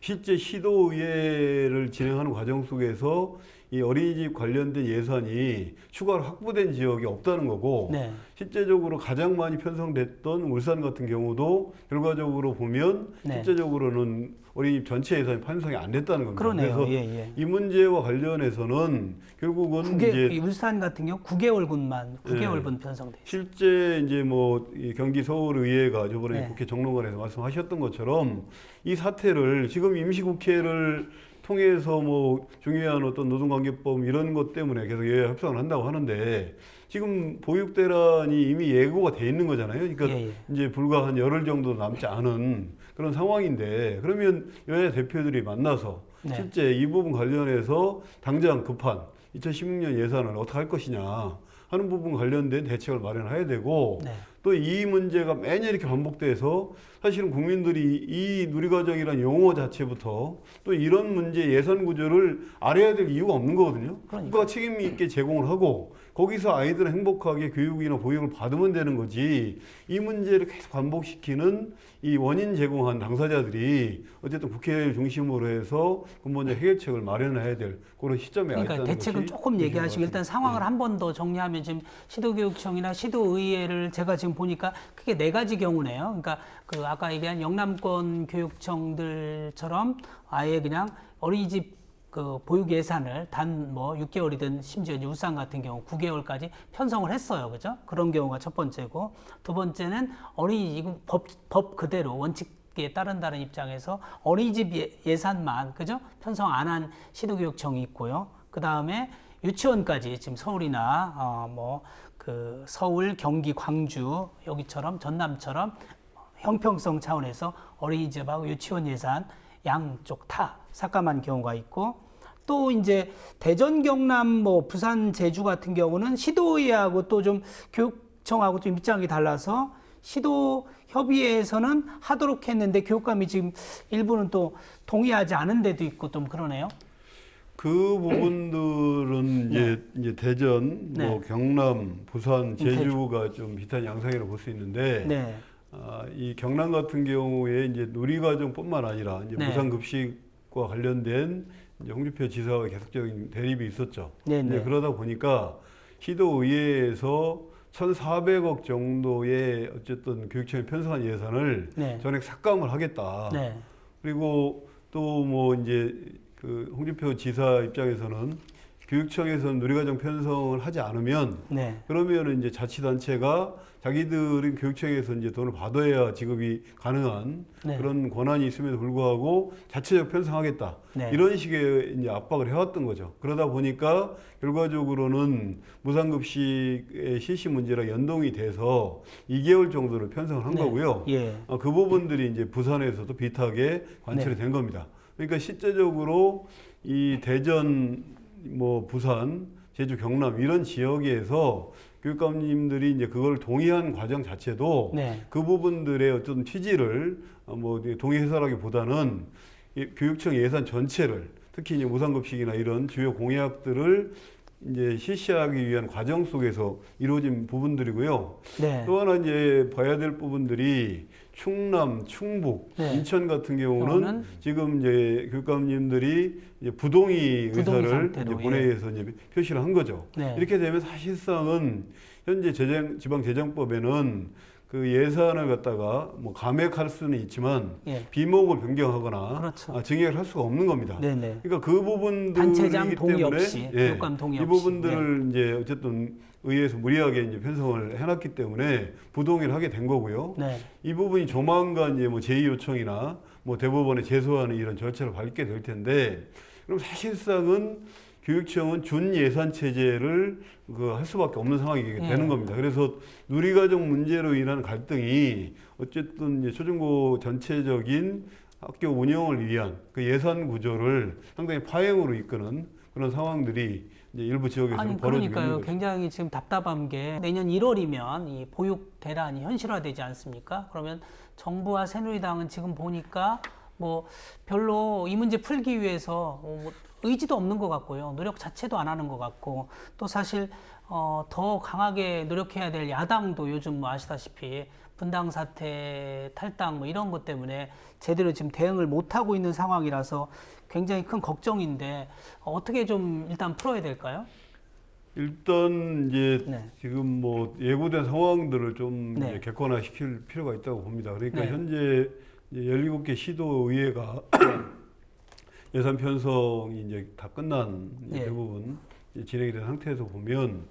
실제 시도의회를 진행하는 과정 속에서 이 어린이집 관련된 예산이 추가로 확보된 지역이 없다는 거고 네. 실제적으로 가장 많이 편성됐던 울산 같은 경우도 결과적으로 보면 네. 실제적으로는 어린이집 전체 예산이 편성이 안 됐다는 겁니다. 그러네요. 그래서 예, 예. 이 문제와 관련해서는 결국은 이제 이 울산 같은 경우 9개월분만 9개월분 편성돼 있어요. 실제 이제 뭐 이 경기 서울의회가 저번에 네. 국회 정론관에서 말씀하셨던 것처럼 이 사태를 지금 임시국회를 통해서 뭐 중요한 어떤 노동관계법 이런 것 때문에 계속 여야 협상을 한다고 하는데 지금 보육대란이 이미 예고가 돼 있는 거잖아요. 그러니까 예, 예. 이제 불과 한 열흘 정도 남지 않은 그런 상황인데 그러면 여야 대표들이 만나서 네. 실제 이 부분 관련해서 당장 급한 2016년 예산을 어떻게 할 것이냐 하는 부분 관련된 대책을 마련해야 되고 네. 또 이 문제가 매년 이렇게 반복돼서 사실은 국민들이 이 누리과정이라는 용어 자체부터 또 이런 문제 예산 구조를 알아야 될 이유가 없는 거거든요. 국가가 책임 있게 제공을 하고 거기서 아이들은 행복하게 교육이나 보육을 받으면 되는 거지 이 문제를 계속 반복시키는 이 원인 제공한 당사자들이 어쨌든 국회를 중심으로 해서 근본적 해결책을 마련해야 될 그런 시점에 와 있다는 그러니까 대책은 것이 조금 얘기하시고 일단 상황을 네. 한 번 더 정리하면 지금 시도교육청이나 시도의회를 제가 지금 보니까 크게 4가지 경우네요. 그러니까 그 아까 얘기한 영남권 교육청들처럼 아예 그냥 어린이집 그 보육 예산을 단 뭐 6개월이든 심지어 이제 울산 같은 경우 9개월까지 편성을 했어요. 그죠? 그런 경우가 첫 번째고 두 번째는 어린이집 법 그대로 원칙에 따른다는 입장에서 어린이집 예산만 그죠? 편성 안 한 시도교육청이 있고요. 그다음에 유치원까지 지금 서울이나 뭐 그 서울, 경기, 광주 여기처럼 전남처럼 형평성 차원에서 어린이집하고 유치원 예산 양쪽 다 삭감한 경우가 있고 또 이제 대전, 경남, 뭐 부산, 제주 같은 경우는 시도의회하고 또 좀 교육청하고 좀 입장이 달라서 시도 협의회에서는 하도록 했는데 교육감이 지금 일부는 또 동의하지 않은 데도 있고 좀 그러네요. 그 부분들은 이제 대전, 네. 뭐 경남, 부산, 제주가 좀 비슷한 양상이라고 볼 수 있는데 네. 이 경남 같은 경우에 이제 누리과정뿐만 아니라 이제 네. 무상급식과 관련된 이제 홍준표 지사와 계속적인 대립이 있었죠. 네, 근데 네. 그러다 보니까 시도의회에서 1,400억 정도의 어쨌든 교육청에 편성한 예산을 네. 전액 삭감을 하겠다. 네. 그리고 또 뭐 이제 그 홍준표 지사 입장에서는 교육청에서는 누리과정 편성을 하지 않으면 네. 그러면은 이제 자치단체가 자기들은 교육청에서 이제 돈을 받아야 지급이 가능한 네. 그런 권한이 있음에도 불구하고 자체적 편성하겠다. 네. 이런 식의 이제 압박을 해왔던 거죠. 그러다 보니까 결과적으로는 무상급식의 실시 문제랑 연동이 돼서 2개월 정도를 편성을 한 네. 거고요. 예. 그 부분들이 이제 부산에서도 비슷하게 관철이 네. 된 겁니다. 그러니까 실제적으로 이 대전, 뭐 부산, 제주, 경남 이런 지역에서 교육감님들이 이제 그걸 동의한 과정 자체도 네. 그 부분들의 어떤 취지를 뭐 동의해서라기보다는 교육청 예산 전체를 특히 이제 무상급식이나 이런 주요 공약들을 이제 실시하기 위한 과정 속에서 이루어진 부분들이고요. 네. 또 하나 이제 봐야 될 부분들이 충남, 충북, 네. 인천 같은 경우는 경우는 지금 이제 교육감님들이 이제 부동의 부동의 의사를 상태로, 이제 본회의에서 이제 표시를 한 거죠. 네. 이렇게 되면 사실상은 현재 지방재정법에는 그 예산을 갖다가 뭐 감액할 수는 있지만 예. 비목을 변경하거나 그렇죠. 증액을 할 수가 없는 겁니다. 네네. 그러니까 그 부분들이기 단체장 동의 때문에 없이, 예, 교육감 동의 이 없이. 부분들을 이제 어쨌든 의회에서 무리하게 이제 편성을 해놨기 때문에 부동의를 하게 된 거고요. 네. 이 부분이 조만간 이제 뭐 제2 요청이나 뭐 대법원에 제소하는 이런 절차를 밟게 될 텐데, 그럼 사실상은 교육청은 준 예산 체제를 할 수밖에 없는 상황이 되는 겁니다. 그래서 누리과정 문제로 인한 갈등이 어쨌든 이제 초중고 전체적인 학교 운영을 위한 그 예산 구조를 상당히 파행으로 이끄는 그런 상황들이 이제 일부 지역에서 아니 벌어지고 있는 그러니까요. 거죠. 굉장히 지금 답답한 게 내년 1월이면 이 보육 대란이 현실화되지 않습니까? 그러면 정부와 새누리당은 지금 보니까 뭐 별로 이 문제 풀기 위해서 뭐 의지도 없는 것 같고요. 노력 자체도 안 하는 것 같고, 또 사실 더 강하게 노력해야 될 야당도 요즘 뭐 아시다시피 분당 사태, 탈당 뭐 이런 것 때문에 제대로 지금 대응을 못 하고 있는 상황이라서 굉장히 큰 걱정인데 어떻게 좀 일단 풀어야 될까요? 일단 이제 네. 지금 뭐 예고된 상황들을 좀 네. 이제 객관화시킬 필요가 있다고 봅니다. 그러니까 네. 현재 이제 17개 시도의회가 예산 편성이 이제 다 끝난 네. 대부분 이제 진행이 된 상태에서 보면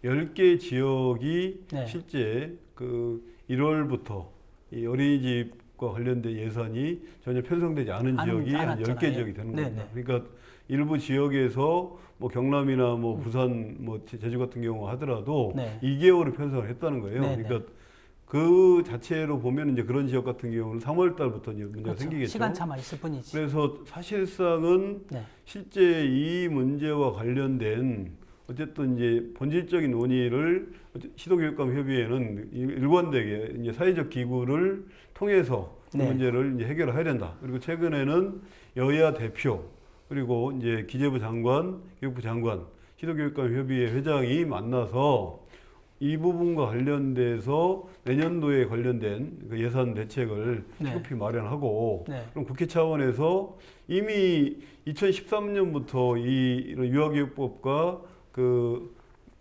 10개 지역이 네. 실제 그 1월부터 이 어린이집과 관련된 예산이 전혀 편성되지 않은 지역이 한 않았잖아요. 10개 지역이 되는 네, 겁니다. 네. 그러니까 일부 지역에서 뭐 경남이나 뭐 부산, 뭐 제주 같은 경우 하더라도 네. 2개월을 편성을 했다는 거예요. 네, 네. 그러니까 그 자체로 보면 이제 그런 지역 같은 경우는 3월 달부터 이제 문제가 그렇죠. 생기겠죠. 시간 차만 있을 뿐이지. 그래서 사실상은 네. 실제 이 문제와 관련된 어쨌든 이제 본질적인 논의를 시도교육감 협의회는 일관되게 이제 사회적 기구를 통해서 그 네. 문제를 이제 해결해야 된다. 그리고 최근에는 여야 대표 그리고 이제 기재부 장관, 교육부 장관, 시도교육감 협의회 회장이 만나서 이 부분과 관련돼서 내년도에 관련된 그 예산 대책을 네. 시급히 마련하고 네. 그럼 국회 차원에서 이미 2013년부터 이런 유아교육법과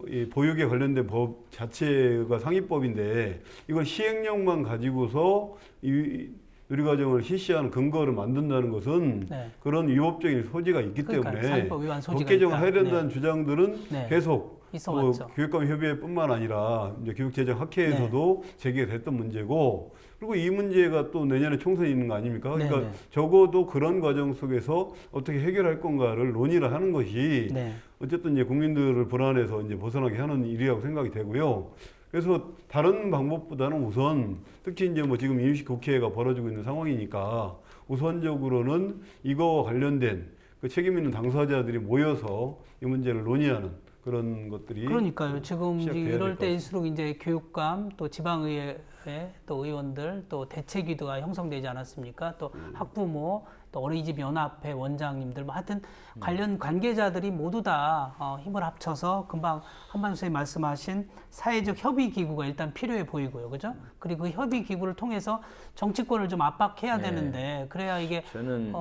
이 보육에 관련된 법 자체가 상위법인데 이걸 시행령만 가지고서 이 누리과정을 실시하는 근거를 만든다는 것은 네. 그런 위법적인 소지가 있기 그러니까 때문에 사회법 위반 소지가 법 개정을 있다. 해야 된다는 네. 주장들은 네. 계속 있어 뭐 왔죠. 교육감 협의회뿐만 아니라 이제 교육재정학회에서도 제기가 됐던 문제고, 그리고 이 문제가 또 내년에 총선이 있는 거 아닙니까? 그러니까 네, 네. 적어도 그런 과정 속에서 어떻게 해결할 건가를 논의를 하는 것이 네. 어쨌든 이제 국민들을 불안해서 이제 벗어나게 하는 일이라고 생각이 되고요. 그래서 다른 방법보다는 우선 특히 이제 뭐 지금 임시국회가 벌어지고 있는 상황이니까 우선적으로는 이거와 관련된 그 책임 있는 당사자들이 모여서 이 문제를 논의하는 그런 것들이 그러니까요. 지금 시작돼야 이럴 될것 때일수록 이제 교육감 또 지방의회 또 의원들 또 대책위도가 형성되지 않았습니까? 또 학부모 또 어린이집 연합회 원장님들 뭐 하여튼 관련 관계자들이 모두 다 힘을 합쳐서 금방 한반도 선생님 말씀하신 사회적 협의 기구가 일단 필요해 보이고요. 그죠? 그리고 그 협의 기구를 통해서 정치권을 좀 압박해야 네. 되는데 그래야 이게 저는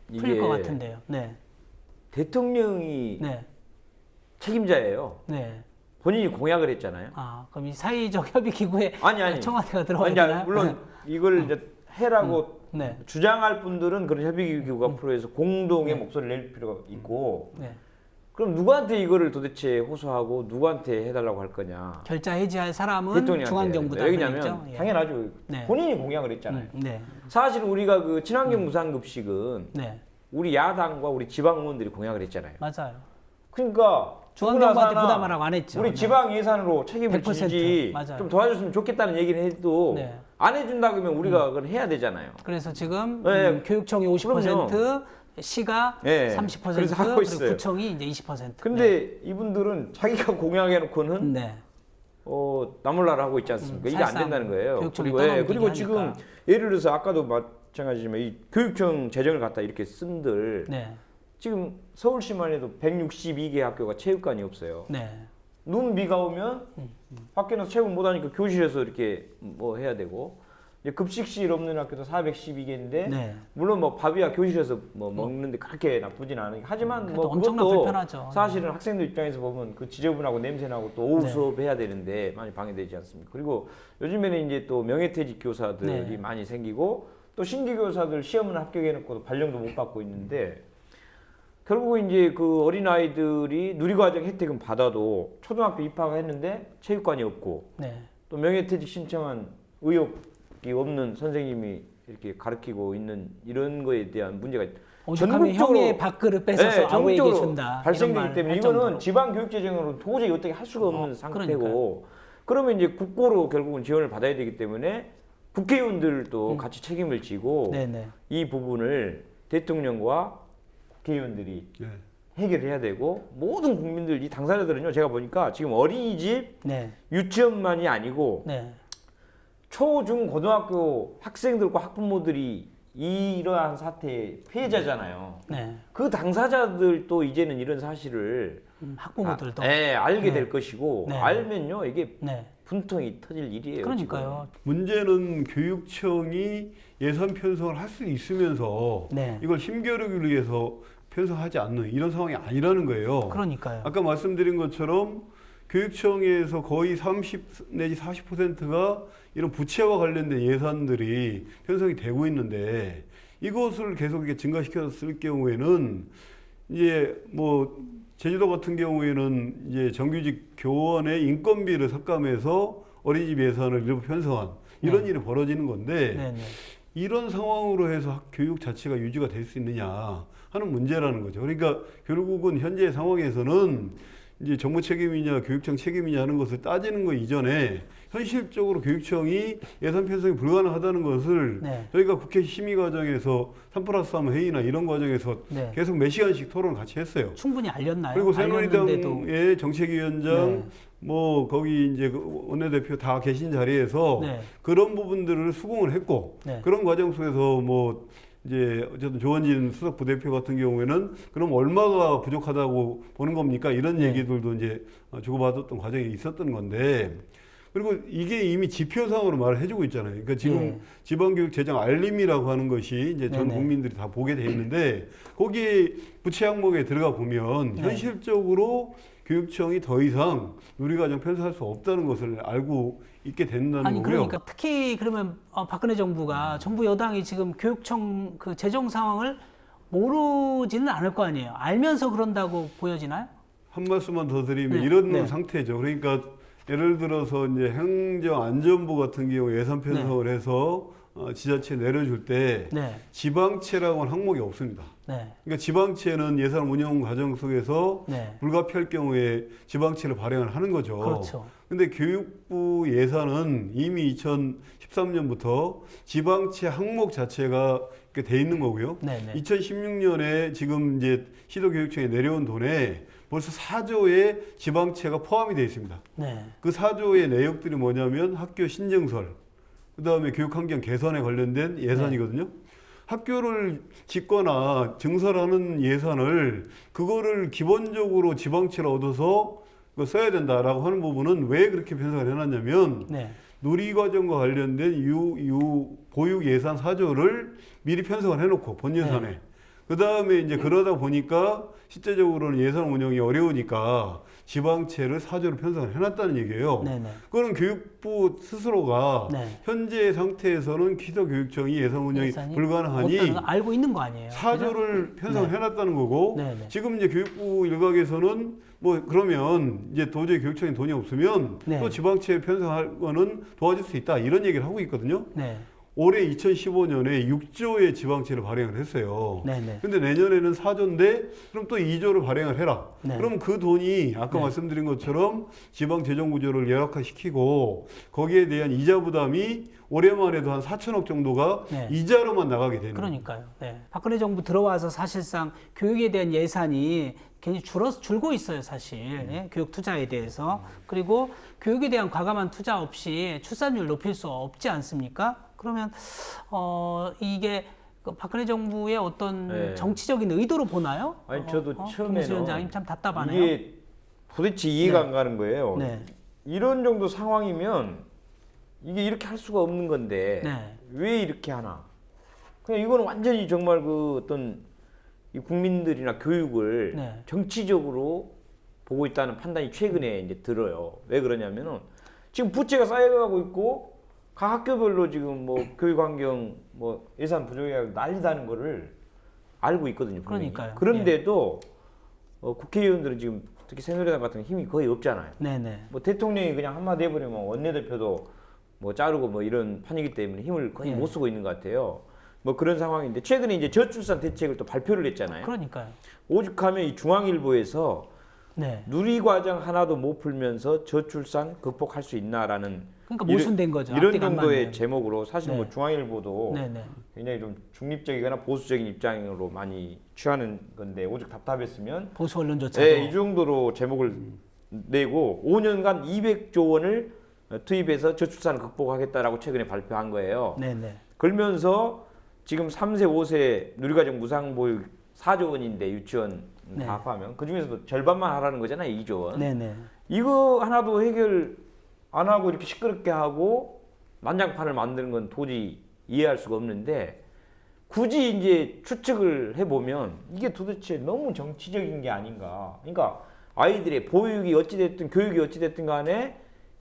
풀릴 이게 것 같은데요. 네. 대통령이 네. 책임자예요. 네. 본인이 공약을 했잖아요. 아, 그럼 이 사회적 협의 기구에 아니. 청와대가 들어가야 아니, 되나요? 물론 이걸 이제 해라고 네. 주장할 분들은 그런 협의기구가 필요해서 공동의 목소리를 낼 필요가 있고 네. 그럼 누구한테 이거를 도대체 호소하고 누구한테 해달라고 할 거냐? 결자 해지할 사람은 대통령한테. 중앙정부다. 왜냐면 그랬죠? 예. 당연하죠. 네. 본인이 공약을 했잖아요. 네. 사실 우리가 그 친환경 무상급식은 네. 우리 야당과 우리 지방 의원들이 공약을 했잖아요. 맞아요. 그러니까 중앙정부한테 누구나 부담하라고 안 했죠. 우리 네. 지방 예산으로 책임을 100% 지지 맞아요. 좀 도와줬으면 좋겠다는 얘기를 해도 네. 안 해준다 그러면 우리가 그건 해야 되잖아요. 그래서 지금 네. 교육청이 50%, 그럼요. 시가 네. 30%, 그래서 하고 그리고 있어요. 구청이 이제 20%. 근데 이분들은 자기가 공약해놓고는 네. 나몰라라 하고 있지 않습니까? 이게 안 사실상 된다는 거예요. 교육청이 그리고, 떠넘기게 그리고 지금 하니까. 예를 들어서 아까도 마찬가지지만 이 교육청 재정을 갖다 이렇게 쓴들 네. 지금 서울시만 해도 162개 학교가 체육관이 없어요. 네. 눈 비가 오면 밖에 나서 체육 못 하니까 교실에서 이렇게 뭐 해야 되고 이제 급식실 없는 학교도 412개인데 네. 물론 뭐 밥이야 교실에서 뭐 먹는데 그렇게 나쁘진 않으니까 하지만 그래도 뭐 엄청나게 그것도 불편하죠. 사실은 학생들 입장에서 보면 그 지저분하고 냄새나고 또 오후 네. 수업해야 되는데 많이 방해되지 않습니까? 그리고 요즘에는 이제 또 명예퇴직 교사들이 네. 많이 생기고 또 신규 교사들 시험은 합격해놓고도 발령도 못 받고 있는데 결국 이제 그 어린 아이들이 누리과정 혜택은 받아도 초등학교 입학했는데 체육관이 없고 네. 또 명예퇴직 신청한 의욕이 없는 선생님이 이렇게 가르치고 있는 이런 거에 대한 문제가 오죽하면 형의 밥그릇 뺏어서 아우에게 전국적으로 준다. 발생되기 때문에 이거는 정도로. 지방 교육 재정으로 도저히 어떻게 할 수가 없는 상태고 그러니까요. 그러면 이제 국고로 결국은 지원을 받아야 되기 때문에 국회의원들도 같이 책임을 지고 네네. 이 부분을 대통령과 국회의원들이 네. 해결해야 되고 모든 국민들 이 당사자들은요 제가 보니까 지금 어린이집 네. 유치원만이 아니고 네. 초, 중, 고등학교 학생들과 학부모들이 이러한 사태의 피해자잖아요. 네. 그 당사자들도 이제는 이런 사실을 학부모들도. 알게 네. 될 것이고 네. 알면요 이게 네. 분통이 터질 일이에요. 그러니까요. 문제는 교육청이 예산 편성을 할 수 있으면서 네. 이걸 힘겨루기를 위해서 편성하지 않는 이런 상황이 아니라는 거예요. 그러니까요. 아까 말씀드린 것처럼 교육청에서 거의 30 내지 40%가 이런 부채와 관련된 예산들이 편성이 되고 있는데 이것을 계속 이렇게 증가시켰을 경우에는 이제 뭐 제주도 같은 경우에는 이제 정규직 교원의 인건비를 삭감해서 어린이집 예산을 일부 편성한 이런 일이 벌어지는 건데 네네. 이런 상황으로 해서 교육 자체가 유지가 될 수 있느냐 하는 문제라는 거죠. 그러니까 결국은 현재 상황에서는 이제 정부 책임이냐 교육청 책임이냐 하는 것을 따지는 것 이전에 현실적으로 교육청이 예산 편성이 불가능하다는 것을 네. 저희가 국회 심의 과정에서 3+3 회의나 이런 과정에서 네. 계속 몇 시간씩 토론을 같이 했어요. 충분히 알렸나요? 그리고 알렸는데도. 새누리당의 정책위원장 네. 뭐 거기 이제 그 원내대표 다 계신 자리에서 네. 그런 부분들을 수긍을 했고 네. 그런 과정 속에서 뭐 이제 어쨌든 조원진 수석 부대표 같은 경우에는 그럼 얼마가 부족하다고 보는 겁니까? 이런 네. 얘기들도 이제 주고받았던 과정이 있었던 건데 그리고 이게 이미 지표상으로 말을 해주고 있잖아요. 그러니까 지금 네. 지방교육 재정 알림이라고 하는 것이 이제 전 네네. 국민들이 다 보게 돼 있는데 거기에 부채 항목에 들어가 보면 네. 현실적으로 교육청이 더 이상 누리과정 편성할 수 없다는 것을 알고 있게 된다는 아니 거고요. 그러니까 특히 그러면 박근혜 정부가 정부 여당이 지금 교육청 그 재정 상황을 모르지는 않을 거 아니에요. 알면서 그런다고 보여지나요? 한 말씀만 더 드리면 네. 이런 네. 상태죠. 그러니까 예를 들어서 이제 행정안전부 같은 경우 예산 편성을 해서 지자체 내려줄 때 네. 지방채라고 하는 항목이 없습니다. 네. 그러니까 지방채는 예산 운영 과정 속에서 네. 불가피할 경우에 지방채를 발행을 하는 거죠. 그렇죠. 근데 교육부 예산은 이미 2013년부터 지방채 항목 자체가 이렇게 돼 있는 거고요. 네네. 2016년에 지금 이제 시도교육청에 내려온 돈에 벌써 4조의 지방채가 포함이 되어 있습니다. 네. 그 4조의 내역들이 뭐냐면 학교 신증설, 그 다음에 교육환경 개선에 관련된 예산이거든요. 학교를 짓거나 증설하는 예산을 그거를 기본적으로 지방채를 얻어서 그거 써야 된다라고 하는 부분은 왜 그렇게 편성을 해놨냐면 네. 누리과정과 관련된 보육 예산 4조를 미리 편성을 해놓고 본 예산에 네. 그 다음에 이제 그러다 보니까 실제적으로는 예산 운영이 어려우니까 지방채를 4조로 편성을 해놨다는 얘기예요. 네네. 그거는 교육부 스스로가 네. 현재 상태에서는 기초교육청이 예산 운영이 예산이 불가능하니 없다는 거 알고 있는 거 아니에요? 4조를 편성을 네. 해놨다는 거고 네네. 지금 이제 교육부 일각에서는 뭐 그러면 이제 도저히 교육청에 돈이 없으면 네. 또 지방채 편성할 거는 도와줄 수 있다 이런 얘기를 하고 있거든요. 네. 올해 2015년에 6조의 지방채를 발행을 했어요. 네네. 근데 내년에는 4조인데 그럼 또 2조를 발행을 해라. 네. 그럼 그 돈이 아까 네. 말씀드린 것처럼 지방 재정 구조를 열악화시키고 거기에 대한 이자 부담이 올해만 해도 한 4천억 정도가 네. 이자로만 나가게 되는 거예요. 그러니까요. 네. 박근혜 정부 들어와서 사실상 교육에 대한 예산이 굉장히 줄고 있어요, 사실. 예? 교육 투자에 대해서. 그리고 교육에 대한 과감한 투자 없이 출산율 높일 수 없지 않습니까? 그러면 이게 그 박근혜 정부의 어떤 네. 정치적인 의도로 보나요? 아니 저도 김문수 처음에는 위원장님 참 답답하네요. 이게 도대체 이해가 네. 안 가는 거예요. 네. 이런 정도 상황이면 이게 이렇게 할 수가 없는 건데 네. 왜 이렇게 하나? 그냥 이거는 완전히 정말 그 어떤 이 국민들이나 교육을 네. 정치적으로 보고 있다는 판단이 최근에 이제 들어요. 왜 그러냐면은 지금 부채가 쌓여가고 있고 각 학교별로 지금 뭐 교육 환경 뭐 예산 부족이라고 난리다는 거를 알고 있거든요. 분명히. 그러니까요. 그런데도 국회의원들은 지금 특히 새누리당 같은 힘이 거의 없잖아요. 네네. 뭐 대통령이 그냥 한마디 해버리면 원내대표도 뭐 자르고 뭐 이런 판이기 때문에 힘을 거의 예. 못 쓰고 있는 것 같아요. 뭐 그런 상황인데 최근에 이제 저출산 대책을 또 발표를 했잖아요. 그러니까요. 오죽하면 이 중앙일보에서 네. 누리과정 하나도 못 풀면서 저출산 극복할 수 있나라는 그러니까 모순된 거죠. 이런 앞뒤가 안 정도의 맞네요. 제목으로 사실 네. 뭐 중앙일보도 네네. 굉장히 좀 중립적이거나 보수적인 입장으로 많이 취하는 건데 오죽 답답했으면 보수 언론조차도. 네, 이 정도로 제목을 내고 5년간 200조 원을 투입해서 저출산을 극복하겠다라고 최근에 발표한 거예요. 네네. 그러면서 지금 3세, 5세 누리과정 무상보육 4조 원인데 유치원 네. 다 합하면 그 중에서도 절반만 하라는 거잖아요. 2조 원. 네네. 이거 하나도 해결 안 하고 이렇게 시끄럽게 하고 난장판을 만드는 건 도저히 이해할 수가 없는데 굳이 이제 추측을 해보면 이게 도대체 너무 정치적인 게 아닌가. 그러니까 아이들의 보육이 어찌됐든 교육이 어찌됐든 간에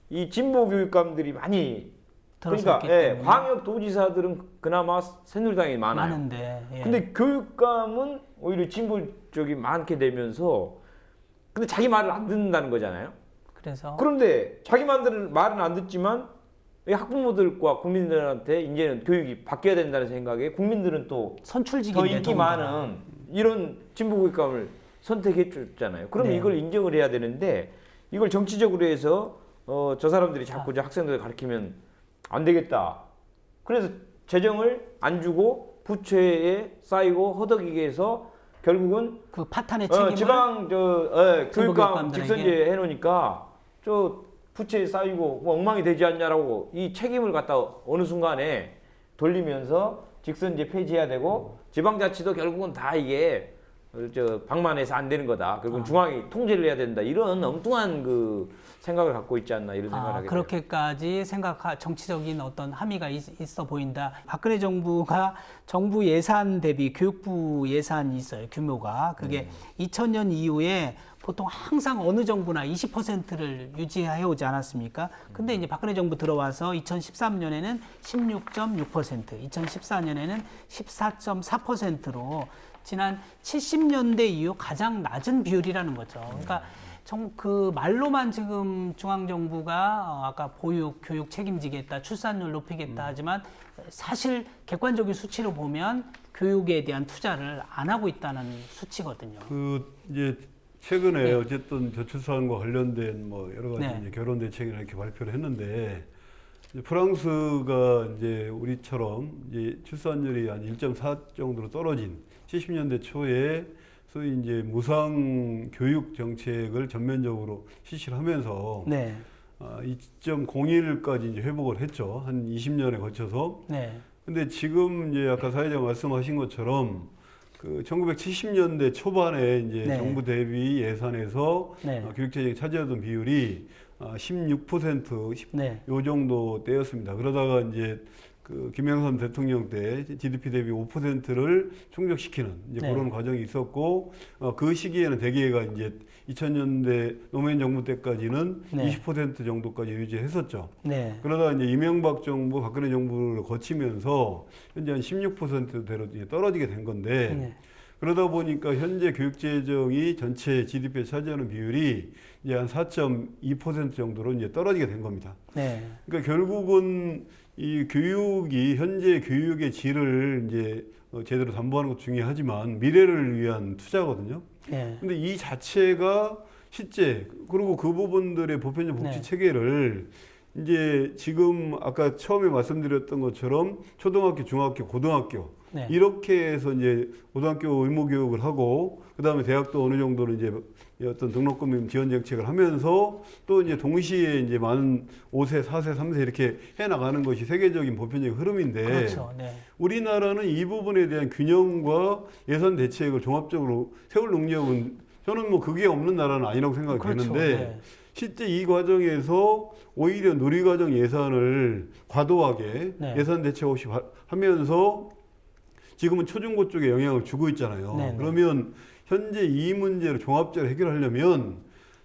이 진보 교육감들이 많이 그러니까 들어섰기 예, 때문에. 광역 도지사들은 그나마 새누리당이 많아요. 많은데. 예. 근데 교육감은 오히려 진보 쪽이 많게 되면서 근데 자기 말을 안 듣는다는 거잖아요. 그래서 그런데 자기 말은 안 듣지만 이 학부모들과 국민들한테 이제는 교육이 바뀌어야 된다는 생각에 국민들은 또 더 선출직인데 인기 더군다나. 많은 이런 진보 교육감을 선택해 줬잖아요. 그러면 네. 이걸 인정을 해야 되는데 이걸 정치적으로 해서 저 사람들이 자꾸 이제 학생들 가르치면 안 되겠다. 그래서 재정을 안 주고 부채에 쌓이고 허덕이게 해서 결국은 그 파탄의 책임을 지방 교육감 교육감들에게. 직선제 해놓으니까 저 부채에 쌓이고 뭐 엉망이 되지 않냐라고 이 책임을 갖다 어느 순간에 돌리면서 직선제 폐지해야 되고 지방자치도 결국은 다 이게 방만해서 안 되는 거다. 결국은 중앙이 통제를 해야 된다. 이런 엉뚱한 그 생각을 갖고 있지 않나 이런 생각을 하게 돼요. 그렇게까지 정치적인 어떤 함의가 있어 보인다. 박근혜 정부가 정부 예산 대비 교육부 예산이 있어요. 규모가. 그게 2000년 이후에 보통 항상 어느 정부나 20%를 유지해 오지 않았습니까? 근데 이제 박근혜 정부 들어와서 2013년에는 16.6%, 2014년에는 14.4%로 지난 70년대 이후 가장 낮은 비율이라는 거죠. 그러니까 그 말로만 지금 중앙정부가 아까 보육, 교육 책임지겠다, 출산율 높이겠다 하지만 사실 객관적인 수치로 보면 교육에 대한 투자를 안 하고 있다는 수치거든요. 이제 최근에 어쨌든 저출산과 관련된 뭐 여러 가지 네. 이제 결혼 대책이나 이렇게 발표를 했는데 이제 프랑스가 이제 우리처럼 이제 출산율이 한 1.4 정도로 떨어진 70년대 초에 소위 이제 무상 교육 정책을 전면적으로 실시를 하면서 네. 2.01까지 이제 회복을 했죠. 한 20년에 거쳐서. 네. 근데 지금 이제 아까 사회자 말씀하신 것처럼 그 1970년대 초반에 이제 네. 정부 대비 예산에서 네. 교육재정이 차지하던 비율이 16%, 네. 요 정도 때였습니다. 그러다가 이제 그 김영삼 대통령 때 GDP 대비 5%를 충족시키는 이제 네. 그런 과정이 있었고 그 시기에는 대개가 이제 2000년대 노무현 정부 때까지는 네. 20% 정도까지 유지했었죠. 네. 그러다 이제 이명박 정부, 박근혜 정부를 거치면서 현재 한 16%대로 떨어지게 된 건데 네. 그러다 보니까 현재 교육재정이 전체 GDP에 차지하는 비율이 이제 한 4.2% 정도로 이제 떨어지게 된 겁니다. 네. 그러니까 결국은 이 교육이 현재 교육의 질을 이제 제대로 담보하는 것도 중요하지만 미래를 위한 투자거든요. 네. 근데 이 자체가 실제 그리고 그 부분들의 보편적 복지 네. 체계를 이제 지금 아까 처음에 말씀드렸던 것처럼 초등학교, 중학교, 고등학교 네. 이렇게 해서 이제 고등학교 의무 교육을 하고 그다음에 대학도 어느 정도는 이제 어떤 등록금 지원 정책을 하면서 또 이제 동시에 이제 만 5세, 4세, 3세 이렇게 해 나가는 것이 세계적인 보편적인 흐름인데 그렇죠. 네. 우리나라는 이 부분에 대한 균형과 예산 대책을 종합적으로 세울 능력은 저는 뭐 그게 없는 나라는 아니라고 생각이 그렇죠. 되는데 네. 실제 이 과정에서 오히려 누리과정 예산을 과도하게 네. 예산 대책 없이 하면서 지금은 초중고 쪽에 영향을 주고 있잖아요. 네, 네. 그러면 현재 이 문제를 종합적으로 해결하려면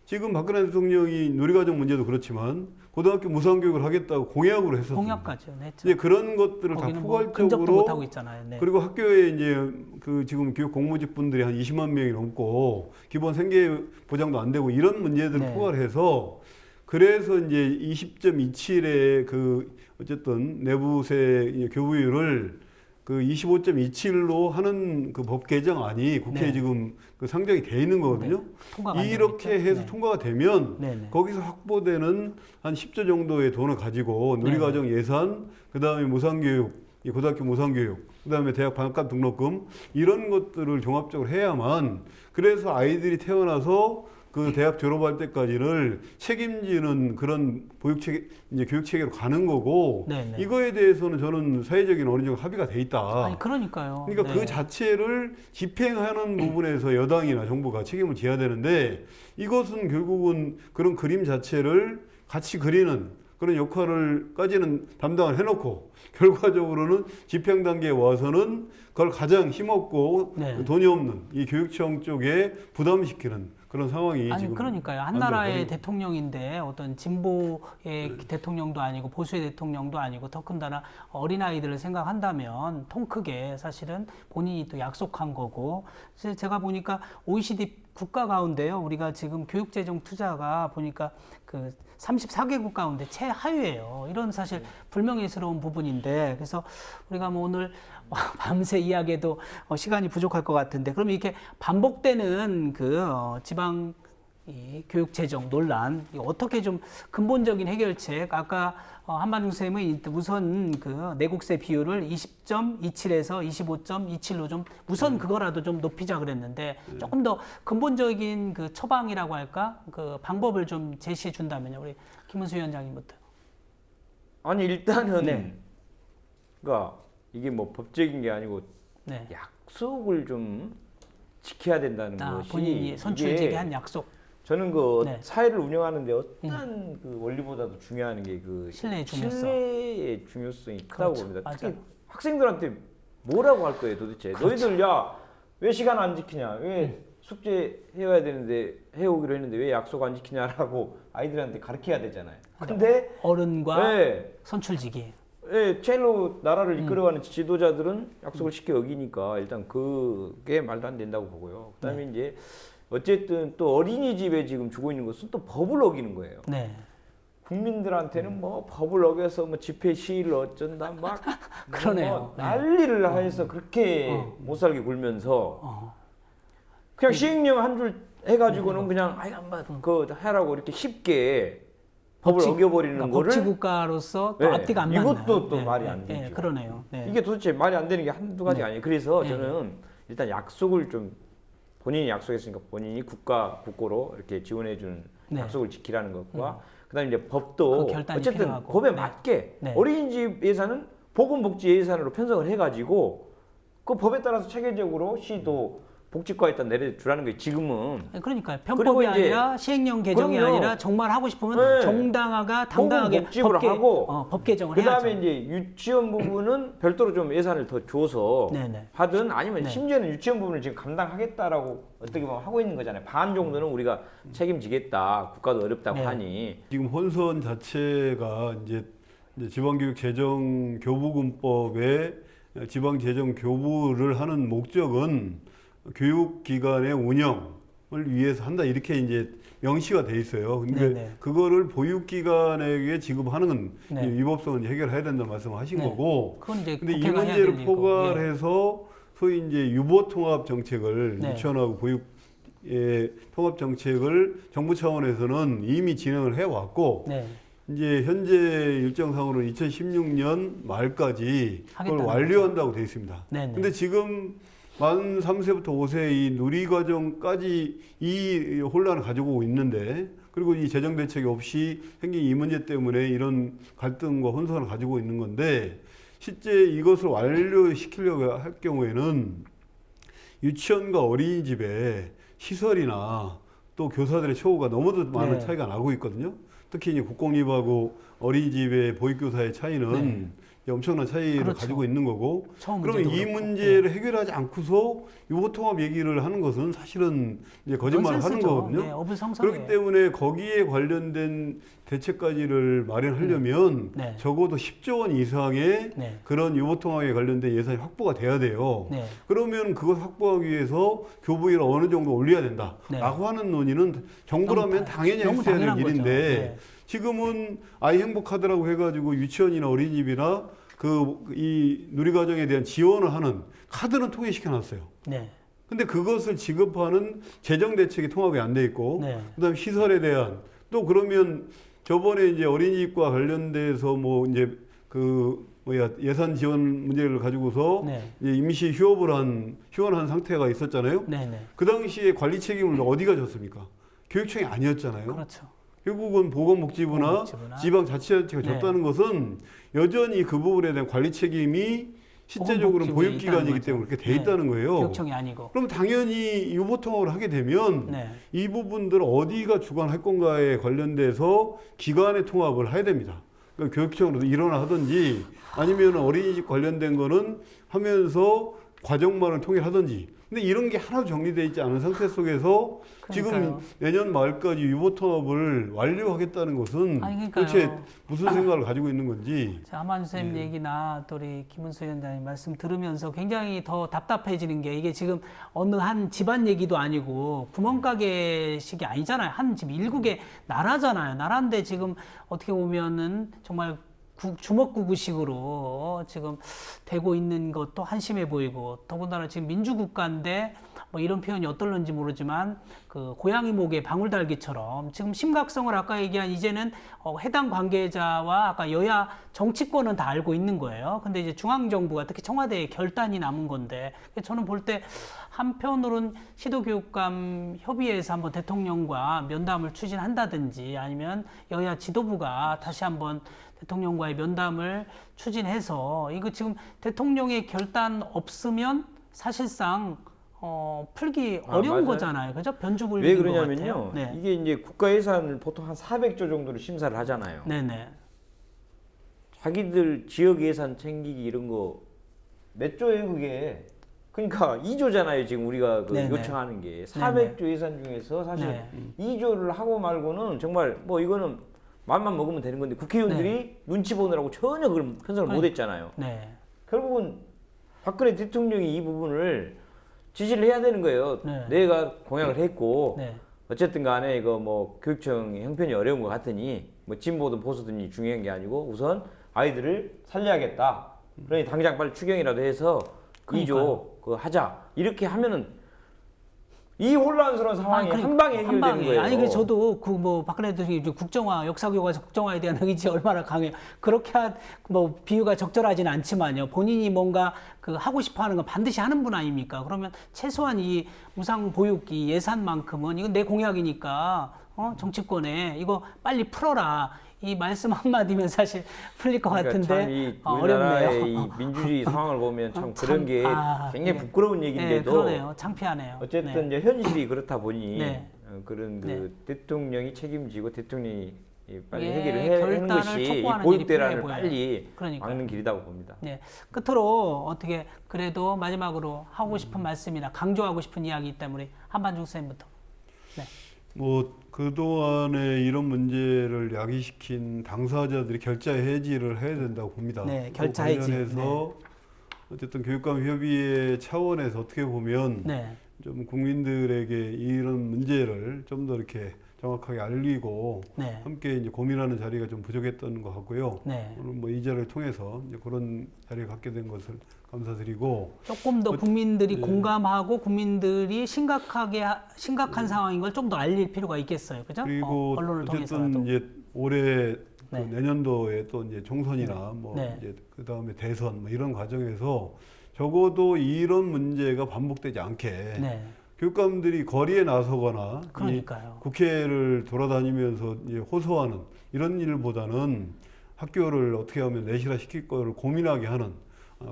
지금 박근혜 대통령이 누리과정 문제도 그렇지만 고등학교 무상교육을 하겠다고 공약으로 했었습니다. 공약까지 했죠. 이제 그런 것들을 다 거기는 뭐 근접도 포괄적으로 못 하고 있잖아요. 네. 그리고 학교에 이제 그 지금 교육 공무직 분들이 한 20만 명이 넘고 기본 생계 보장도 안 되고 이런 문제들을 네. 포괄해서 그래서 이제 20.27의 그 어쨌든 내부세 교부율을 그 25.27로 하는 그 법 개정안이 국회에 네. 지금 그 상정이 돼 있는 거거든요. 네. 통과가 안 이렇게 되고 있죠. 해서 네. 통과가 되면 네, 네. 거기서 확보되는 한 10조 정도의 돈을 가지고 누리과정 예산, 그다음에 무상교육, 이 고등학교 무상교육, 그다음에 대학 반값 등록금 이런 것들을 종합적으로 해야만 그래서 아이들이 태어나서 그 대학 졸업할 때까지를 책임지는 그런 보육체계, 이제 교육체계로 가는 거고 네, 네. 이거에 대해서는 저는 사회적인 어느 정도 합의가 돼 있다. 아니 그러니까요. 그러니까 네. 그 자체를 집행하는 부분에서 여당이나 정부가 책임을 져야 되는데 이것은 결국은 그런 그림 자체를 같이 그리는 그런 역할을까지는 담당을 해놓고 결과적으로는 집행 단계에 와서는 그걸 가장 힘없고 네. 돈이 없는 이 교육청 쪽에 부담시키는 그런 상황이 아니 지금 그러니까요. 한 나라의 만들어버린 대통령인데 어떤 진보의 대통령도 아니고 보수의 대통령도 아니고 더군다나 어린아이들을 생각한다면 통 크게 사실은 본인이 또 약속한 거고 제가 보니까 OECD 국가 가운데요. 우리가 지금 교육재정 투자가 보니까 그 34개국 가운데 최하위예요. 이런 사실 불명예스러운 부분인데 그래서 우리가 뭐 오늘 밤새 이야기해도 시간이 부족할 것 같은데 그럼 이렇게 반복되는 그 지방 이 교육재정 논란 어떻게 좀 근본적인 해결책 아까 한만웅 선생님은 우선 그 내국세 비율을 20.27에서 25.27로 좀 우선 그거라도 좀 높이자 그랬는데 조금 더 근본적인 그 처방이라고 할까 그 방법을 좀 제시해 준다면요 우리 김은수 위원장님부터. 아니 일단은 네. 그러니까 이게 뭐 법적인 게 아니고 네. 약속을 좀 지켜야 된다는 것이 본인이 선출직한 약속. 저는 그 네. 사회를 운영하는데 어떤 그 원리보다도 중요한 게 그 신뢰의 중요성. 신뢰의 중요성이 크다고 그렇죠. 봅니다. 맞아요. 특히 학생들한테 뭐라고 할 거예요, 도대체? 그렇죠. 너희들 야 왜 시간 안 지키냐? 왜 숙제 해와야 되는데 해오기로 했는데 왜 약속 안 지키냐라고 아이들한테 가르쳐야 되잖아요. 근데 어른과 네. 선출직이. 예, 제일로 나라를 이끌어가는 지도자들은 약속을 지켜 어기니까 일단 그게 말도 안 된다고 보고요. 그다음에 이제 어쨌든 또 어린이집에 지금 주고 있는 것은 또 법을 어기는 거예요. 네. 국민들한테는 뭐 법을 어겨서 뭐 집회 시위를 어쩐다 막 그러네요. 뭐 난리를 해서 그렇게 못 살게 굴면서 그냥 시행령 한 줄 해가지고는 그냥 아이 한번 그 하라고 이렇게 쉽게 법을 어겨버리는 그러니까 거를 법치국가로서 또 네, 앞뒤가 안 맞나요? 이것도 또 말이 안 되죠. 그러네요. 네. 이게 도대체 말이 안 되는 게 한두 가지가 아니에요. 그래서 네. 저는 일단 약속을 좀 본인이 약속했으니까 본인이 국고로 이렇게 지원해준 네. 약속을 지키라는 것과 그다음에 이제 법도 그 결단이 어쨌든 필요하고. 법에 네. 맞게 네. 어린이집 예산은 보건복지 예산으로 편성을 해가지고 그 법에 따라서 체계적으로 시도 복지과에다 내려주라는 게 지금은. 그러니까요. 그리고 편법이 이제 아니라 시행령 개정이 그럼요. 아니라 정말 하고 싶으면 네. 정당하가 당당하게 복지부를 하고 법 개정을 그다음에 해야죠. 이제 유치원 부분은 별도로 좀 예산을 더 줘서 네네. 하든 아니면 네. 심지어는 유치원 부분을 지금 감당하겠다라고 어떻게 보면 하고 있는 거잖아요. 반 정도는 우리가 책임지겠다. 국가도 어렵다고 네. 하니. 지금 혼선 자체가 이제 지방교육재정교부금법에 지방재정교부를 하는 목적은 교육기관의 운영을 위해서 한다 이렇게 이제 명시가 돼 있어요. 근데 네네. 그거를 보육기관에게 지급하는 네. 위법성은 해결해야 된다는 말씀하신 네. 거고. 그건 이제 근데 이 국회가 해야 문제를 될 일이고, 포괄해서 소위 이제 유보통합 정책을 네. 유치원하고 보육의 통합 정책을 정부 차원에서는 이미 진행을 해왔고. 네. 이제 현재 일정상으로는 2016년 말까지 그걸 하겠다는 완료한다고 되어 있습니다. 네네. 근데 지금 만 3세부터 5세 이 누리과정까지 이 혼란을 가지고 있는데 그리고 이 재정 대책이 없이 생긴 이 문제 때문에 이런 갈등과 혼선을 가지고 있는 건데 실제 이것을 완료시키려고 할 경우에는 유치원과 어린이집의 시설이나 또 교사들의 처우가 너무도 많은 네. 차이가 나고 있거든요. 특히 이제 국공립하고 어린이집의 보육교사의 차이는 네. 이제 엄청난 차이를 그렇죠. 가지고 있는 거고 처음 그러면 문제도 이 그렇고. 문제를 해결하지 않고서 유보통합 얘기를 하는 것은 사실은 이제 거짓말을 하는 넌센스죠. 거거든요. 네, 어불성설이에요. 그렇기 때문에 거기에 관련된 대책까지를 마련하려면 네. 적어도 10조 원 이상의 네. 그런 유보통합에 관련된 예산이 확보가 돼야 돼요. 네. 그러면 그것 확보하기 위해서 교부비를 어느 정도 올려야 네. 된다라고 하는 논의는 정부라면 당연히 너무 했어야 될 당연한 거죠. 일인데 네. 지금은 아이 행복카드라고 해가지고 유치원이나 어린이집이나 이 누리과정에 대한 지원을 하는 카드는 통일시켜놨어요. 네. 근데 그것을 지급하는 재정 대책이 통합이 안 돼 있고, 네. 그다음 시설에 대한 또 그러면 저번에 이제 어린이집과 관련돼서 뭐 이제 예산 지원 문제를 가지고서 네. 이제 임시 휴원한 상태가 있었잖아요. 네네. 그 당시에 관리 책임을 어디가 졌습니까? 교육청이 아니었잖아요. 그렇죠. 결국은 보건복지부나 보건복지부나. 지방자치단체가 네. 졌다는 것은 여전히 그 부분에 대한 관리 책임이 실제적으로는 보건복지부에 있다는 보육기관이기 거죠. 때문에 그렇게 돼 네. 있다는 거예요. 교육청이 아니고. 그럼 당연히 유보통합을 하게 되면 네. 이 부분들 어디가 주관할 건가에 관련돼서 기관의 통합을 해야 됩니다. 그러니까 교육청으로 일어나 하든지 아니면 어린이집 관련된 거는 하면서 과정만을 통일하든지. 근데 이런 게 하나도 정리되어 있지 않은 상태 속에서 그러니까요. 지금 내년 말까지 유보통합을 완료하겠다는 것은 아니, 그러니까요. 도대체 무슨 생각을 가지고 있는 건지. 한만주 선생님 네. 얘기나 또 우리 김은수 위원장님 말씀 들으면서 굉장히 더 답답해지는 게 이게 지금 어느 한 집안 얘기도 아니고 구멍가게식이 아니잖아요. 한 집 일국의 나라잖아요. 나라인데 지금 어떻게 보면은 정말 주먹구구식으로 지금 되고 있는 것도 한심해 보이고 더군다나 지금 민주국가인데 뭐 이런 표현이 어떨런지 모르지만 그 고양이 목에 방울달기처럼 지금 심각성을 아까 얘기한 이제는 해당 관계자와 아까 여야 정치권은 다 알고 있는 거예요. 근데 이제 중앙정부가 특히 청와대의 결단이 남은 건데 저는 볼 때 한편으로는 시도교육감 협의회에서 한번 대통령과 면담을 추진한다든지 아니면 여야 지도부가 다시 한번 대통령과의 면담을 추진해서 이거 지금 대통령의 결단 없으면 사실상 풀기 어려운 맞아요. 거잖아요. 그죠? 왜 변주불능인 것 그러냐면요. 같아요. 네. 이게 이제 국가 예산을 보통 한 400조 정도를 심사를 하잖아요. 네네. 자기들 지역 예산 챙기기 이런 거 몇 조예요 그게? 그러니까 2조잖아요 지금 우리가 네네. 요청하는 게 400조 예산 중에서 사실 네. 2조를 하고 말고는 정말 뭐 이거는 맘만 먹으면 되는 건데 국회의원들이 눈치 보느라고 전혀 그걸 편성을 못 했잖아요. 네. 결국은 박근혜 대통령이 이 부분을 지시를 해야 되는 거예요. 네. 내가 공약을 했고 네. 어쨌든 간에 이거 뭐 교육청 형편이 어려운 것 같으니 뭐 진보든 보수든 중요한 게 아니고 우선 아이들을 살려야겠다. 그러니 당장 빨리 추경이라도 해서 그러니까요. 2조 그 하자. 이렇게 하면은 이 혼란스러운 상황이 아니, 한 방에 한 해결되는 방에. 거예요. 아니 그래서 저도 그 뭐 박근혜 대통령이 국정화 역사교과서 국정화에 대한 의지 얼마나 강해요. 그렇게 뭐 비유가 적절하지는 않지만요. 본인이 뭔가 그 하고 싶어하는 건 반드시 하는 분 아닙니까? 그러면 최소한 이 무상 보육 이 예산만큼은 이건 내 공약이니까 정치권에 이거 빨리 풀어라. 이 말씀 한마디면 사실 풀릴 것 그러니까 같은데 참이 어렵네요. 우리나라의 이 민주주의 상황을 보면 참 그런 게 굉장히 네. 부끄러운 네, 얘기인데도 그러네요. 창피하네요. 어쨌든 네. 이제 현실이 그렇다 보니 네. 그런 그 네. 대통령이 책임지고 대통령이 빨리 예, 해결을 해야 하는 결단을 것이 이 촉구하는 보육대란을 일이 필요해 빨리 그러니까요. 막는 길이라고 봅니다. 네. 끝으로 어떻게 그래도 마지막으로 하고 싶은 말씀이나 강조하고 싶은 이야기 있다면 우리 한반중 선생님부터. 네. 뭐 그동안에 이런 문제를 야기시킨 당사자들이 결자 해지를 해야 된다고 봅니다. 네, 결자 해지. 관련해서 어쨌든 교육감 협의회 차원에서 어떻게 보면 네. 좀 국민들에게 이런 문제를 좀 더 이렇게 정확하게 알리고 네. 함께 이제 고민하는 자리가 좀 부족했던 것 같고요. 네. 오늘 뭐 이 자리를 통해서 이제 그런 자리를 갖게 된 것을 감사드리고 조금 더 국민들이 네. 공감하고 국민들이 심각한 상황인 걸 좀 더 알릴 필요가 있겠어요. 그죠? 그리고 언론을 어쨌든 통해서라도. 이제 올해 네. 그 내년도에 또 이제 총선이나 뭐 네. 이제 그 다음에 대선 뭐 이런 과정에서 적어도 이런 문제가 반복되지 않게 네. 교육감들이 거리에 나서거나 그러니까요. 이 국회를 돌아다니면서 이제 호소하는 이런 일보다는 학교를 어떻게 하면 내실화 시킬 거를 고민하게 하는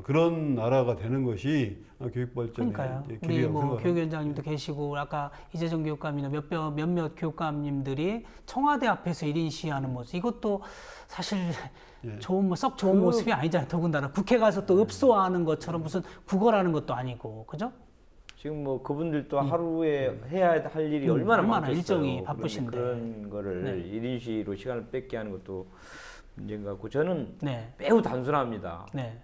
그런 나라가 되는 것이 교육 발전의 그러니까요. 우리 길이라고 뭐 생각합니다. 교육위원장님도 계시고 아까 이재정 교육감이나 몇몇 교육감님들이 청와대 앞에서 1인 시위하는 모습 이것도 사실 예. 썩 좋은 모습이 아니잖아요. 더군다나 국회 가서 또 읍소하는 것처럼 무슨 구걸하는 것도 아니고 그죠? 지금 뭐 그분들도 하루에 해야 할 일이 얼마나 많겠어요. 일정이 바쁘신데. 그런 거를 네. 1인 시위로 시간을 뺏게 하는 것도 문제인 것 같고 저는 네. 매우 단순합니다. 네.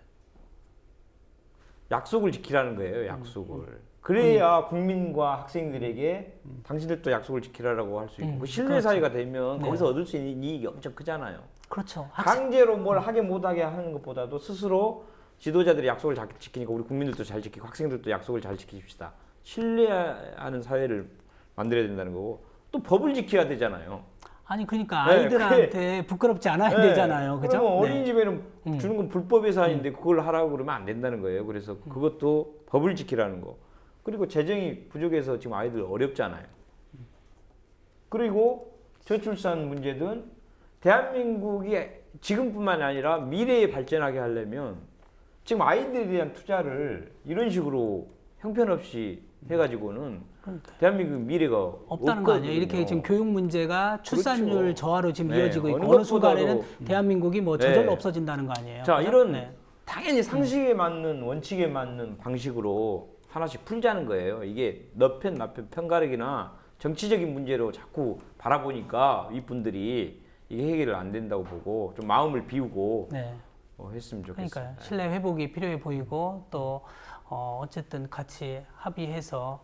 약속을 지키라는 거예요. 약속을. 그래야 국민과 학생들에게 당신들도 약속을 지키라라고 할 수 있고 그 신뢰 그렇죠. 사회가 되면 네. 거기서 얻을 수 있는 이익이 엄청 크잖아요. 그렇죠. 강제로 뭘 하게 못하게 하는 것보다도 스스로 지도자들이 약속을 잘 지키니까 우리 국민들도 잘 지키고 학생들도 약속을 잘 지키십시다. 신뢰하는 사회를 만들어야 된다는 거고 또 법을 지켜야 되잖아요. 아니 그러니까 네, 아이들한테 부끄럽지 않아야 네. 되잖아요. 그죠? 그러면 네. 어린이집에는 주는 건 불법의 사안인데 그걸 하라고 그러면 안 된다는 거예요. 그래서 그것도 법을 지키라는 거. 그리고 재정이 부족해서 지금 아이들 어렵잖아요. 그리고 저출산 문제든 대한민국이 지금뿐만 아니라 미래에 발전하게 하려면 지금 아이들에 대한 투자를 이런 식으로 형편없이 해가지고는 대한민국 미래가 없다는 거 아니에요. 이렇게 없거든요. 지금 교육 문제가 출산율 그렇죠. 저하로 지금 네, 이어지고 있고 어느 어느 것보다도- 순간에는 대한민국이 뭐 저절로 네. 없어진다는 거 아니에요. 자 그죠? 이런 네. 당연히 상식에 맞는 원칙에 맞는 방식으로 하나씩 풀자는 거예요. 이게 너편 나편 편가르기나 정치적인 문제로 자꾸 바라보니까 이분들이 이게 해결을 안 된다고 보고 좀 마음을 비우고 네. 했으면 좋겠어요. 그러니까요. 신뢰 회복이 필요해 보이고 또 어쨌든 같이 합의해서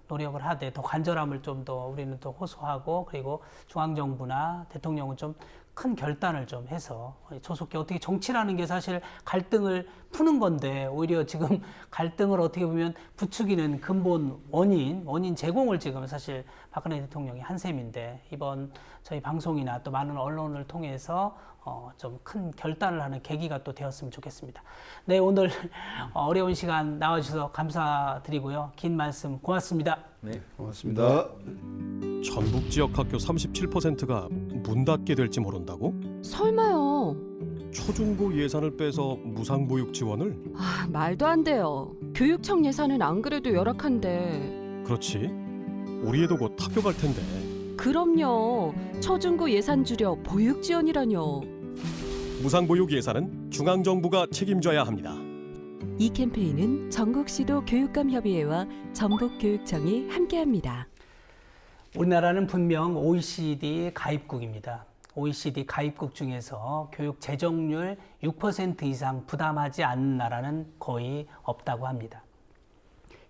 노력을 하되 더 간절함을 좀 더 우리는 또 호소하고 그리고 중앙정부나 대통령은 좀 큰 결단을 좀 해서 조속히 어떻게 정치라는 게 사실 갈등을 푸는 건데 오히려 지금 갈등을 어떻게 보면 부추기는 근본 원인 제공을 지금 사실 박근혜 대통령이 한 셈인데 이번 저희 방송이나 또 많은 언론을 통해서 좀 큰 결단을 하는 계기가 또 되었으면 좋겠습니다. 네, 오늘 어려운 시간 나와주셔서 감사드리고요. 긴 말씀 고맙습니다. 네. 고맙습니다. 전북 지역 학교 37%가 문 닫게 될지 모른다고? 설마요. 초중고 예산을 빼서 무상보육 지원을? 아, 말도 안 돼요. 교육청 예산은 안 그래도 열악한데. 그렇지. 우리 애도 곧 학교 갈 텐데. 그럼요. 초중고 예산 줄여 보육 지원이라뇨. 무상보육 예산은 중앙정부가 책임져야 합니다. 이 캠페인은 전국시도 교육감협의회와 전북교육청이 함께합니다. 우리나라는 분명 OECD 가입국입니다. OECD 가입국 중에서 교육 재정률 6% 이상 부담하지 않는 나라는 거의 없다고 합니다.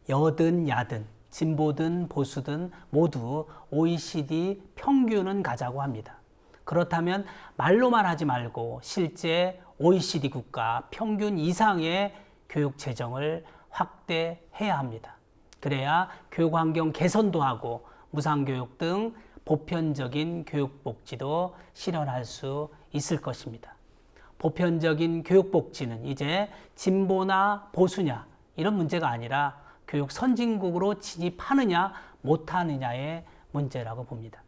여든 야든 진보든 보수든 모두 OECD 평균은 가자고 합니다. 그렇다면 말로만 하지 말고 실제 OECD 국가 평균 이상의 교육 재정을 확대해야 합니다. 그래야 교육 환경 개선도 하고 무상교육 등 보편적인 교육복지도 실현할 수 있을 것입니다. 보편적인 교육복지는 이제 진보나 보수냐 이런 문제가 아니라 교육 선진국으로 진입하느냐 못하느냐의 문제라고 봅니다.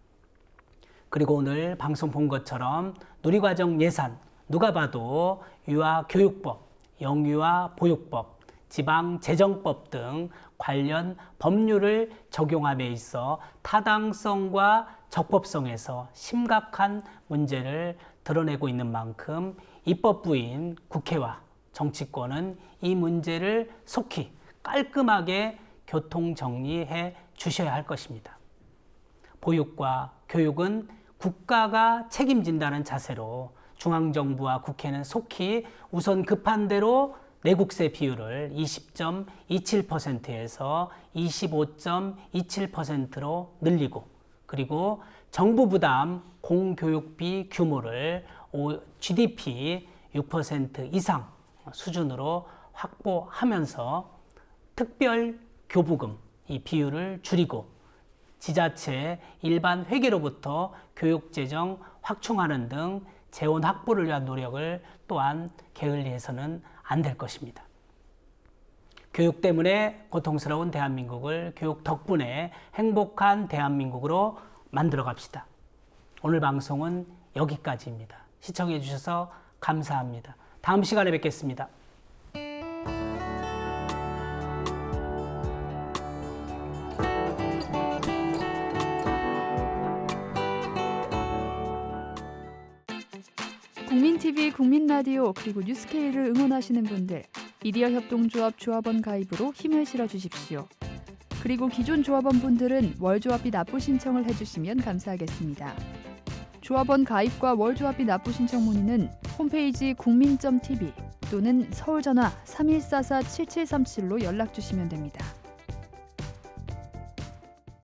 그리고 오늘 방송 본 것처럼 누리과정 예산, 누가 봐도 유아교육법, 영유아 보육법, 지방재정법 등 관련 법률을 적용함에 있어 타당성과 적법성에서 심각한 문제를 드러내고 있는 만큼 입법부인 국회와 정치권은 이 문제를 속히 깔끔하게 교통정리해 주셔야 할 것입니다. 보육과 교육은 국가가 책임진다는 자세로 중앙정부와 국회는 속히 우선 급한 대로 내국세 비율을 20.27%에서 25.27%로 늘리고, 그리고 정부 부담 공교육비 규모를 GDP 6% 이상 수준으로 확보하면서 특별 교부금 이 비율을 줄이고 지자체 일반 회계로부터 교육재정 확충하는 등 재원 확보를 위한 노력을 또한 게을리해서는 안 될 것입니다. 교육 때문에 고통스러운 대한민국을 교육 덕분에 행복한 대한민국으로 만들어 갑시다. 오늘 방송은 여기까지입니다. 시청해 주셔서 감사합니다. 다음 시간에 뵙겠습니다. 국민TV, 국민라디오 그리고 뉴스케이를 응원하시는 분들, 미디어협동조합 조합원 가입으로 힘을 실어주십시오. 그리고 기존 조합원 분들은 월조합비 납부 신청을 해주시면 감사하겠습니다. 조합원 가입과 월조합비 납부 신청 문의는 홈페이지 국민.tv 또는 서울전화 3144-7737로 연락 주시면 됩니다.